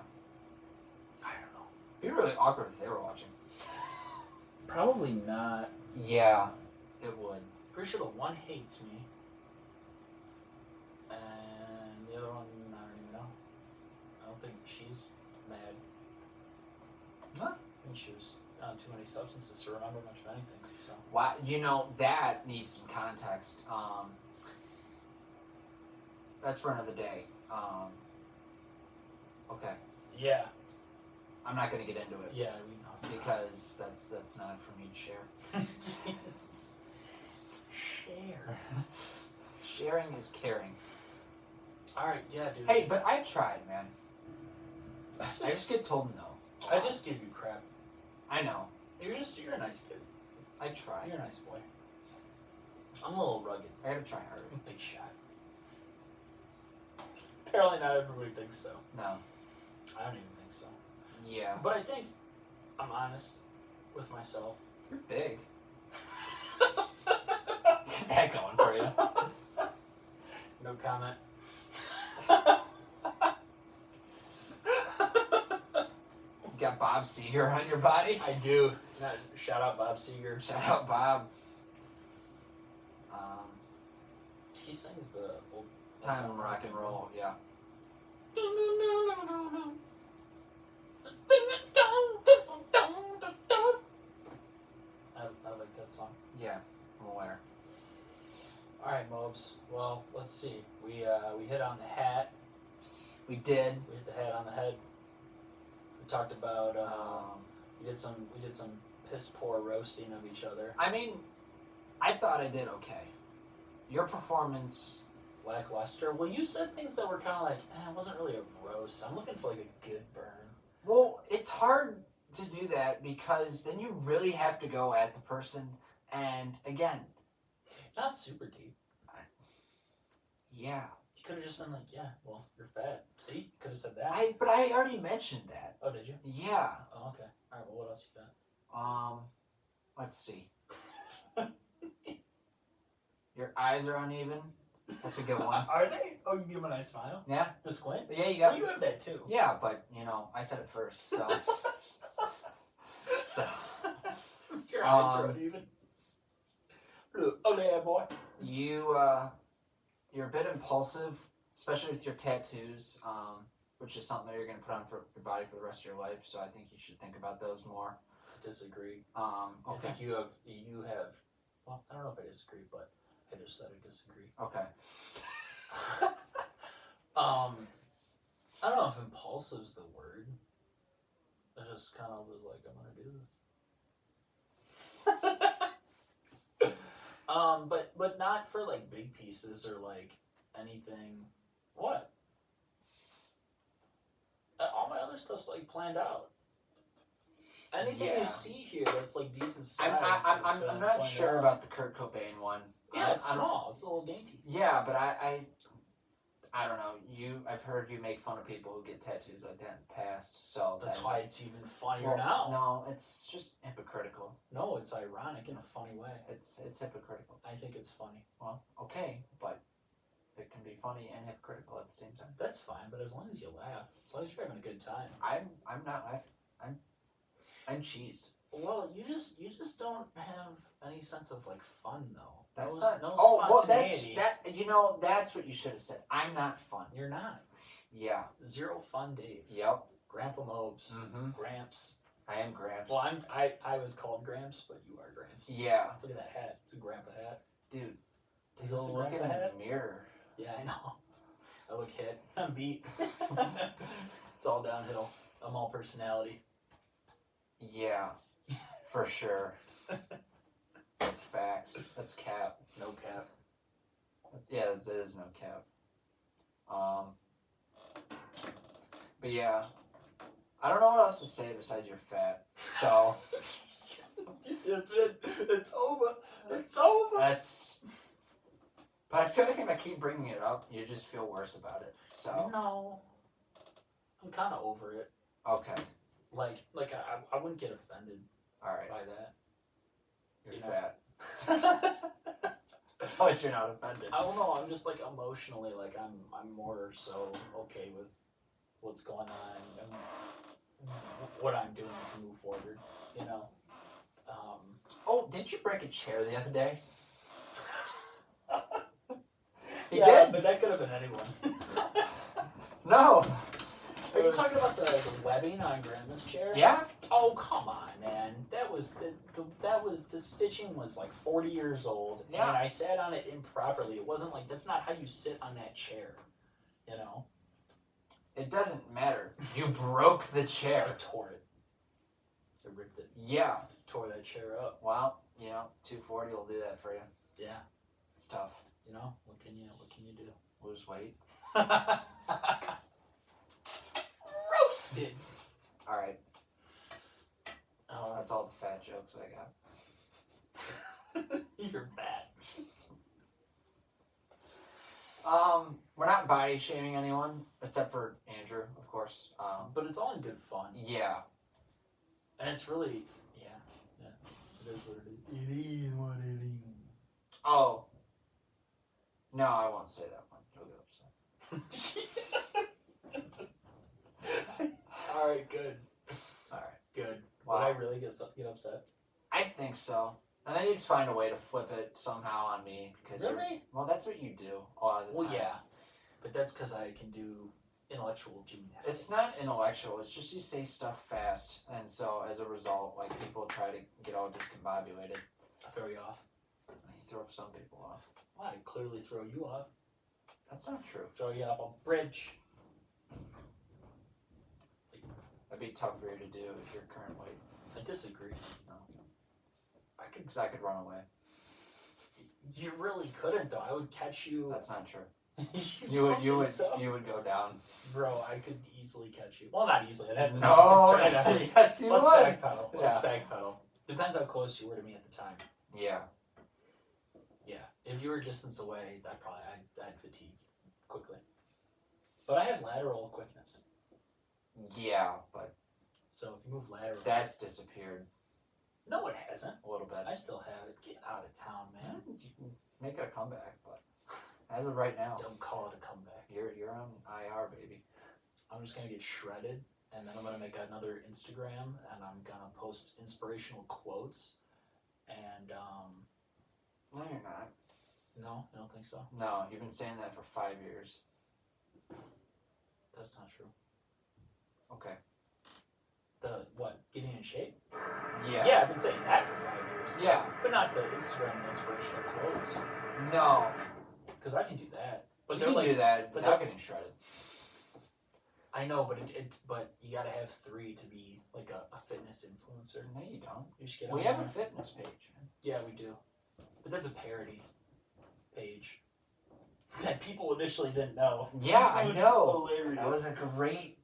I don't know. It'd be really awkward if they were watching. Probably not. Yeah, it would. Pretty sure the one hates me. And the other one, I don't even know. I don't think she's mad. Huh? I think she was on too many substances to remember much of anything. So Wow, you know, that needs some context. That's for another day. Okay, yeah, I'm not gonna get into it yeah, we know. because that's not for me to share. Share. Sharing is caring. All right, yeah, dude. Hey, but I tried, man. I just get told no. I just give you crap. I know. You're a nice kid. I try. You're a nice boy. I'm a little rugged. I gotta try harder. I'm a big shot. Apparently not everybody thinks so. No. I don't even think so. Yeah. But I think I'm honest with myself. You're big. Get that going for you. No comment. You got Bob Seger on your body? I do. Shout out Bob Seger. Shout out Bob. He sings the old Time rock and roll, yeah. I like that song. Yeah, I'm aware. All right, Mobs. Well, let's see. We hit on the hat. We did. We hit the hat on the head. We talked about Um, we did some piss poor roasting of each other. I mean, I thought I did okay. Your performance, Lackluster. Well, you said things that were kind of like, it wasn't really a roast. I'm looking for like a good burn. well, it's hard to do that because then you really have to go at the person. And again, Not super deep. yeah. You could have just been like, yeah, well, you're fat. See, could have said that. But I already mentioned that. Oh, did you? Yeah. Oh, okay. All right. Well, what else you got? Let's see. Your eyes are uneven. That's a good one. Are they? Oh, you give them a nice smile. Yeah. The squint. Yeah, you Oh, got. you have that too. Yeah, but you know, I said it first, so. So. Your eyes are Um, uneven. Oh yeah, boy. You're a bit impulsive, especially with your tattoos, which is something that you're gonna put on for your body for the rest of your life. So I think you should think about those more. I disagree. Okay. I think you have. Well, I don't know if I disagree, but I just said I disagree. Okay. I don't know if impulsive's the word. I just kind of was like, I'm gonna do this. But not for like big pieces or like anything. What? All my other stuff's like planned out. Anything Yeah. you see here that's like decent size. I'm not sure about the Kurt Cobain one. Yeah, it's I don't- small. It's a little dainty. Yeah, but I don't know. I've heard you make fun of people who get tattoos like that in the past. So That's that- why it's even funnier well, now. No, it's just hypocritical. No, it's ironic in a funny way. It's hypocritical. I think it's funny. Well, okay, but it can be funny and hypocritical at the same time. That's fine, but as long as you laugh, as long as you're having a good time. I'm not laughing. I'm cheesed. Well, you just don't have any sense of like fun though. That's no, not. no Oh, well, that's spontaneity. that. You know, that's what you should have said. I'm not fun. You're not. Yeah. Zero fun, Dave. Yep. Grandpa Mobes. Mm-hmm. Gramps. I am Gramps. Well, I was called Gramps, but you are Gramps. Yeah, Look at that hat. It's a grandpa hat. dude. Is Take this a a look in grandpa hat? the mirror. Yeah, I know. I look hit. I'm beat. It's all downhill. I'm all personality. Yeah, for sure. That's facts. That's cap. No cap. Yeah, there is no cap. But yeah, I don't know what else to say besides you're fat. So That's it. It's over. It's over. that's. But I feel like if I keep bringing it up, you just feel worse about it. So No. I'm kind of over it. okay, Like I wouldn't get offended all right, by that. you're you know. fat. As long as you're not offended. I don't know. I'm just like emotionally, like I'm more so okay with what's going on. what I'm doing to move forward. You know. Oh, did you break a chair the other day? He yeah, did. but that could have been anyone. No. Are you talking about the webbing on Grandma's chair? Yeah. Oh come on, man! That was the stitching was like 40 years old, Yeah. and I sat on it improperly. It wasn't like that's not how you sit on that chair, you know. It doesn't matter. You broke the I chair. tore it. I ripped it. Yeah. Tore that chair up. Well, 240 will do that for you. Yeah. It's tough. You know what can you do? Lose weight. Roasted. All right. Oh, That's all the fat jokes I got. you're fat. We're not body shaming anyone except for Andrew, of course. But it's all in good fun, Yeah. and it's really yeah. It is what it is. It is what it is. Oh. No, I won't say that one. You'll get upset. All right, good. All right. Good. Wow. Would I really get upset? I think so. And then you just find a way to flip it somehow on me because Really? well, that's what you do a lot of the Well, time. yeah, but that's because I can do intellectual gymnastics. It's not intellectual. It's just you say stuff fast, and so as a result, like people try to get all discombobulated. I throw you off. And you throw some people off. Well, I clearly throw you off. That's not true. Throw you off a bridge. That'd be tough for you to do if you're current weight. I disagree. No. I Because I could run away. You really couldn't though. I would catch you. That's not true. you You would go down. Bro, I could easily catch you. Well, not easily. I'd have to No. straight up. Yes, you Let's would. backpedal. Let's Yeah. backpedal. Depends how close you were to me at the time. Yeah. Yeah. If you were distance away, I'd fatigue quickly. But I have lateral quickness. Yeah, but So if you move laterally, that's disappeared no, it hasn't. a little bit. I still have it. Get out of town, man. You can make a comeback, but as of right now, Don't call it a comeback. you're on IR, baby. I'm just gonna get shredded, and then I'm gonna make another Instagram, and I'm gonna post inspirational quotes. And No, you're not. no, I don't think so. No, you've been saying that for 5 years. That's not true. Okay. The what? Getting in shape? Yeah. Yeah, I've been saying that for 5 years. Yeah. But not the Instagram inspirational quotes, No. because I can do that. But You they're can like, do that but without they're- getting shredded. I know, but but you gotta have 3 to be like a fitness influencer. No, you don't. You just get We on have a there. fitness page, man. Yeah, we do. But that's a parody page that people initially didn't know. Yeah, I Which is know. hilarious. That was a great.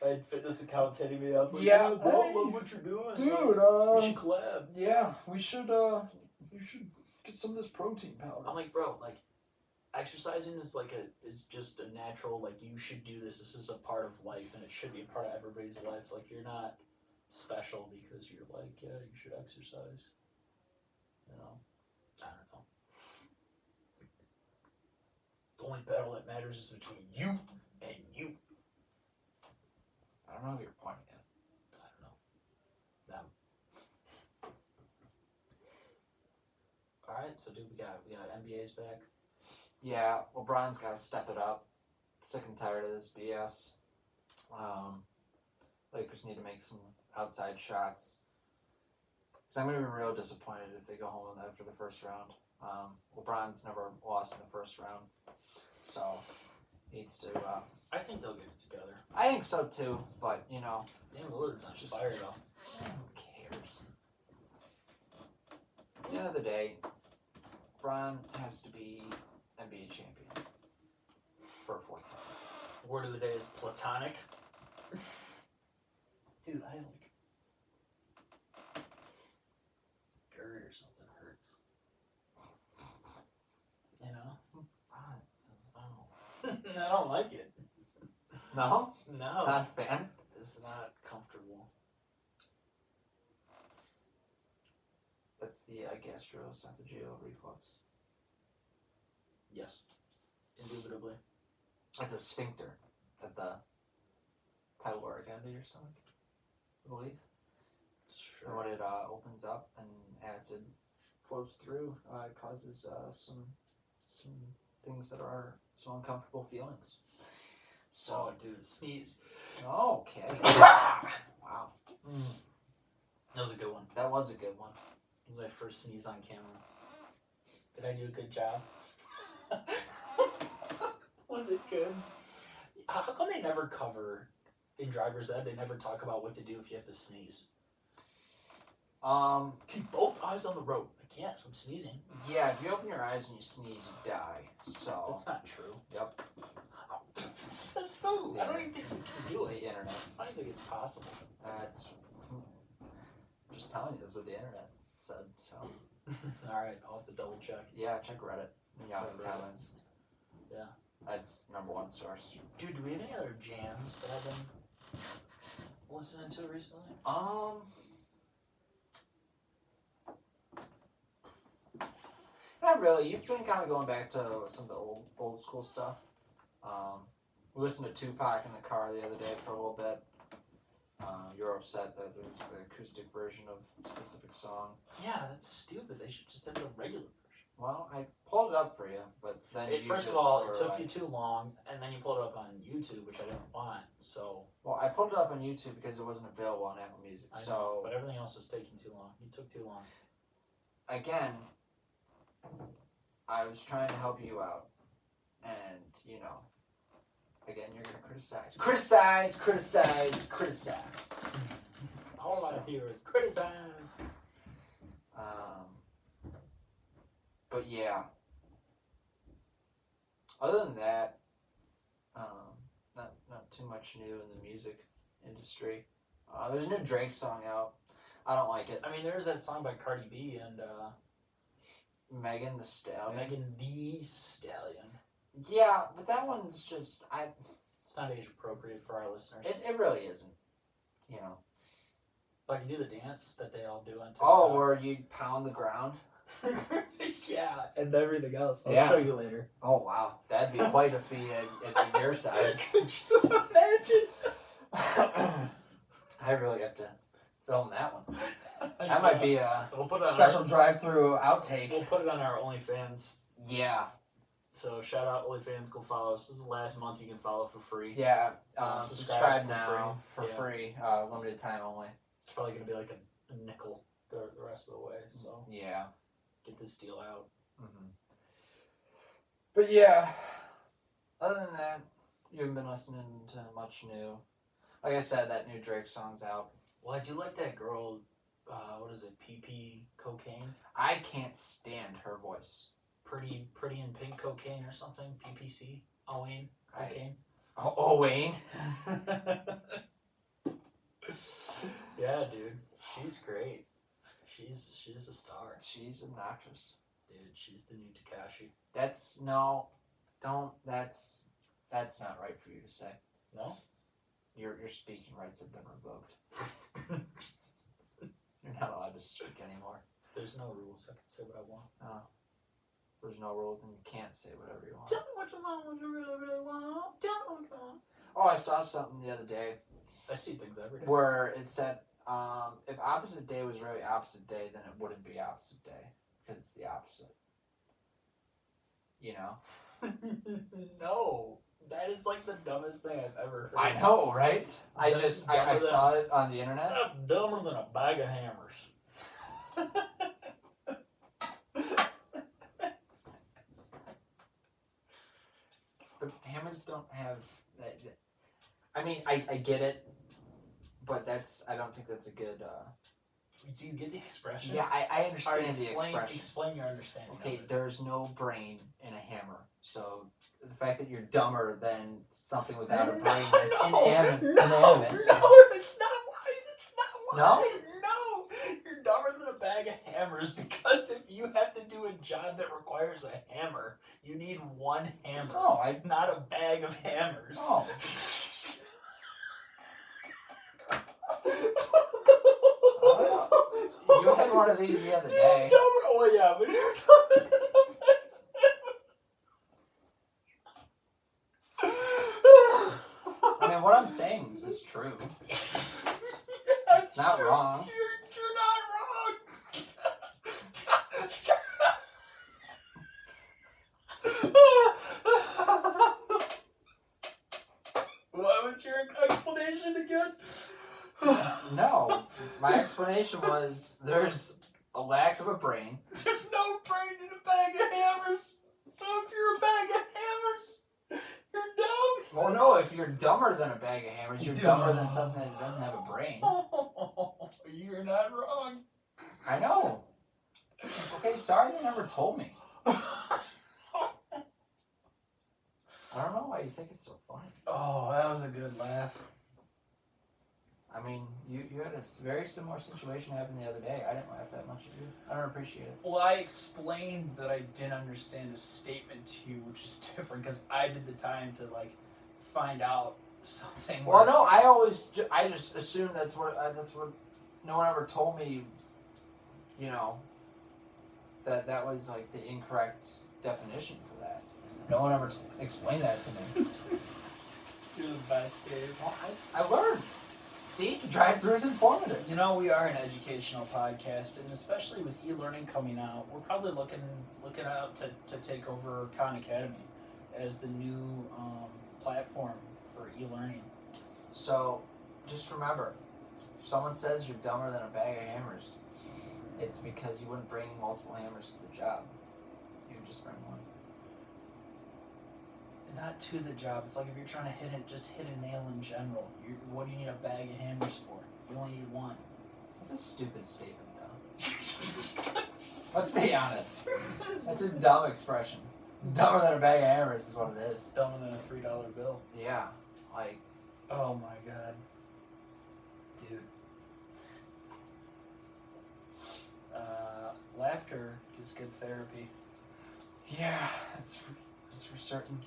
I had fitness accounts hitting me up. Like, Yeah, bro, hey, love what you're doing. Dude, we should collab. yeah, we should, you should get some of this protein powder. I'm like, bro, like, exercising is is just a natural. Like, you should do this. This is a part of life, and it should be a part of everybody's life. Like, you're not special because you're like, yeah, you should exercise. You know, I don't know. The only battle that matters is between you and you. I don't know who you're pointing at. I don't know. Them. All right, so dude, we got NBA's back. Yeah, LeBron's got to step it up. Sick and tired of this BS. Lakers need to make some outside shots. Because I'm going to be real disappointed if they go home after the first round. LeBron's never lost in the first round. So, needs to... I think they'll get it together. I think so too, but, you know... Damn, Lillard's on Just- fire though. Who cares? At the end of the day, LeBron has to be NBA champion for a fourth time. Word of the day is platonic. Dude, I like GERD or something hurts. You know? I don't like it. No? No. Not a fan? It's not comfortable. That's the gastroesophageal reflux. Yes. Indubitably. That's a sphincter at the pyloric end of your stomach, I believe. And Sure. when it opens up and acid flows through, it causes some things that are some uncomfortable feelings. Oh, So, dude, sneeze. okay. Wow. That was a good one. That was a good one. It was my first sneeze on camera. Did I do a good job? Was it good? How come they never cover in driver's ed? They never talk about what to do if you have to sneeze. Keep both eyes on the road. I can't. I'm sneezing. Yeah, if you open your eyes and you sneeze, you die. So, That's not true. yep, Says who? I don't even think you can do the it. internet. I don't think it's possible. It's just telling you, that's what the internet said. So, All right, I'll have to double check. yeah, check Reddit in Yahoo Reddit. comments. Yeah. That's #1 source. Dude, do we have any other jams that I've been listening to recently? Not really. You've been kind of going back to some of the old school stuff. We listened to Tupac in the car the other day for a little bit. You were upset that there was the acoustic version of a specific song. Yeah, that's stupid. They should just have the regular version. Well, I pulled it up for you, but then you First of just all, were it took like- you too long, and then you pulled it up on YouTube, which I didn't want. So Well, I pulled it up on YouTube because it wasn't available on Apple Music. I know, So but everything else was taking too long. You took too long. again, I was trying to help you out, and again, you're gonna criticize. All I So- hear is criticize. But yeah. Other than that, not too much new in the music industry. There's a new Drake song out. I don't like it. I mean, there's that song by Cardi B and Megan Thee Stallion. Megan Thee Stallion. Yeah, but that one's just It's not age appropriate for our listeners. it really isn't. But I can do the dance that they all do on TikTok. Oh, where you pound the ground. Yeah, and everything else. I'll Yeah. show you later. Oh wow, that'd be quite a feat at your size. Could you imagine? I really have to film that one. That might be a We'll put it on special Our, drive-through outtake. we'll put it on our OnlyFans. Yeah, So shout out OnlyFans. Go follow us. This is the last month you can follow for free. yeah. Subscribe Subscribe for now for free. free. Limited time only. It's probably gonna be like a nickel the rest of the way. So Yeah. get this deal out. Mm-hmm. But yeah, other than that, you haven't been listening to much new. Like I said, that new Drake song's out. Well, I do like that girl. What is it? PP Cocaine. I can't stand her voice. Pretty in pink cocaine or something. PPC. Owen cocaine. Oh, Wayne. Yeah, dude. She's great. She's a star. She's obnoxious. Dude, she's the new Tekashi. That's not right for you to say. No? Your speaking rights have been revoked. You're not allowed to speak anymore. There's no rules. I can say what I want. There's no rules, and you can't say whatever you want. Tell me what you want, what you really, really want. Tell me what you want. Oh, I saw something the other day I see things every day. where it said, if opposite day was really opposite day, then it wouldn't be opposite day because it's the opposite. You know? No. That is like the dumbest thing I've ever heard. I know, right? I That's I dumber saw it on the internet. I'm dumber than a bag of hammers. But hammers don't have. I mean, I get it, but I don't think that's a good. Do you get the expression? Yeah, I All right, understand the expression. Explain your understanding. Okay, of it. there's no brain in a hammer, so the fact that you're dumber than something without a brain that's inanimate. No, that's not why. That's not No? why. No, you're dumber than a bag of hammers because if you have to do a job that requires a hammer, you need one hammer, No, I. not a bag of hammers. No. You had one of these the other day. You're dumber. Oh yeah, but you're dumber than a bag of hammers. I mean, what I'm saying is true. It's not wrong. You're not wrong. What was your explanation again? No, my explanation was there's a lack of a brain. There's no brain in a bag of hammers. So if you're a bag of hammers, you're dumb. Well, no, if you're dumber than a bag of hammers, you're dumber than something that doesn't have a brain. You're not wrong. I know. Okay, sorry they never told me. I don't know why you think it's so funny. Oh, that was a good laugh. I mean, you had a very similar situation happen the other day. I didn't laugh that much at you. I don't appreciate it. Well, I explained that I didn't understand a statement to you, which is different because I did the time to like find out something. Well, no, I just assumed that's what no one ever told me. You know, that was like the incorrect definition for that. No one ever explained that to me. You're the best, Dave. Well, I learned. See, drive-through is informative. You know, we are an educational podcast, and especially with e-learning coming out, we're probably looking out to take over Khan Academy as the new platform for e-learning. So, just remember, if someone says you're dumber than a bag of hammers, it's because you wouldn't bring multiple hammers to the job. You would just bring one. Not to the job. It's like if you're trying to hit a nail in general. What do you need a bag of hammers for? You only need one. That's a stupid statement, though. Let's be honest. That's a dumb expression. It's dumber than a bag of hammers is what it is. Dumber than a $3 bill. Yeah, like... Oh my god. Dude. Laughter is good therapy. Yeah, that's for certain.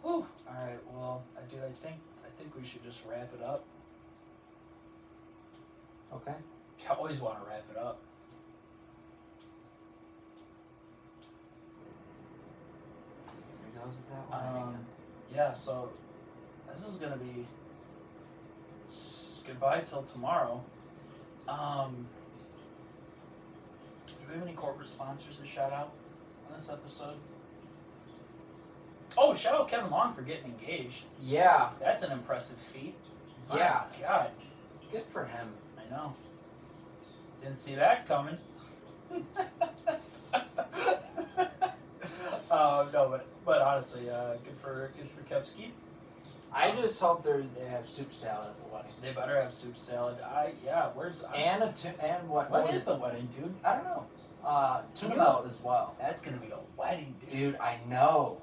Whew. Alright, well, I think we should just wrap it up. Okay. I always want to wrap it up. There goes with that one again. Yeah, so this is gonna be goodbye till tomorrow. Do we have any corporate sponsors to shout out on this episode? Oh, shout out Kevin Long for getting engaged. Yeah, That's an impressive feat. My Yeah. God, good for him. I know. Didn't see that coming. No, but honestly, good for Kevski. I just hope they have soup salad at the wedding. They better have soup salad. Where's And what when is the wedding, dude? I don't know. Tuna You- melt as well. That's gonna be a wedding, dude. Dude, I know.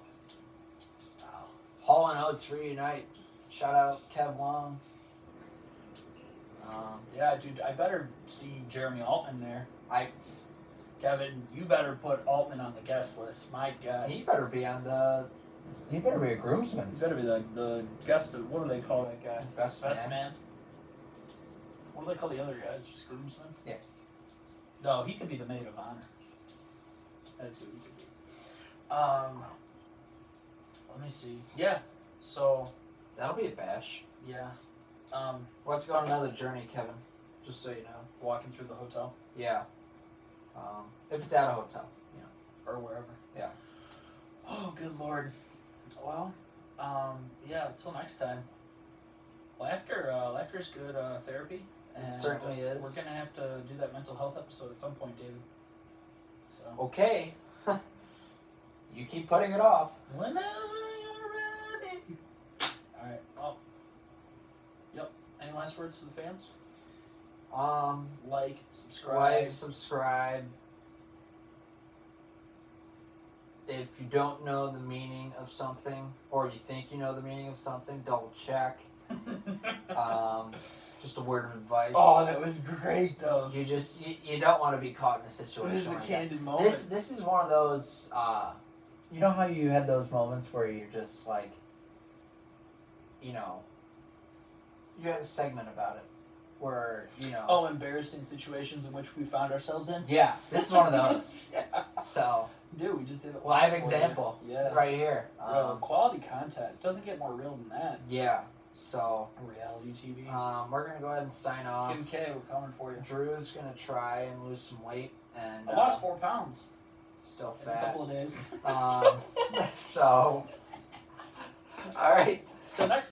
Wow. Hall and Oates reunite. Shout out Kev Long. Yeah, dude, I better see Jeremy Altman there. I- Kevin, you better put Altman on the guest list. My God. He better be on the. He better be a groomsman. He's better be the guest of, what do they call that guy? Best Man. What do they call the other guys? Just groomsmen? Yeah. No, he could be the maid of honor. That's who he could be. Let me see. Yeah. So, That'll be a bash. yeah. We'll have to go on another journey, Kevin. Just so you know. Walking through the hotel Yeah. If it's at a hotel. or wherever. Yeah. Oh, good Lord. Well, yeah. Until next time. Laughter's good therapy. It certainly is. We're gonna have to do that mental health episode at some point, David. So. Okay. You keep putting it off. Whenever you're ready. Alright, well. Yep. Any last words for the fans? Like, subscribe. Subscribe. If you don't know the meaning of something, or you think you know the meaning of something, double check. Just a word of advice. Oh, that was great, though. You don't want to be caught in a situation. This is a like candid that. moment. This is one of those. You know how you had those moments where you're just like, you know, you had a segment about it, where you know. Oh, embarrassing situations in which we found ourselves in? Yeah, this is one of those. Yeah. So Dude, we just did it live for you. example. Yeah. Right here. Bro, quality content. Doesn't get more real than that. Yeah. So Reality TV. we're gonna go ahead and sign off. Kim K, we're coming for you. Drew's gonna try and lose some weight and I lost 4 pounds still in a fat. couple of days. So all right. The next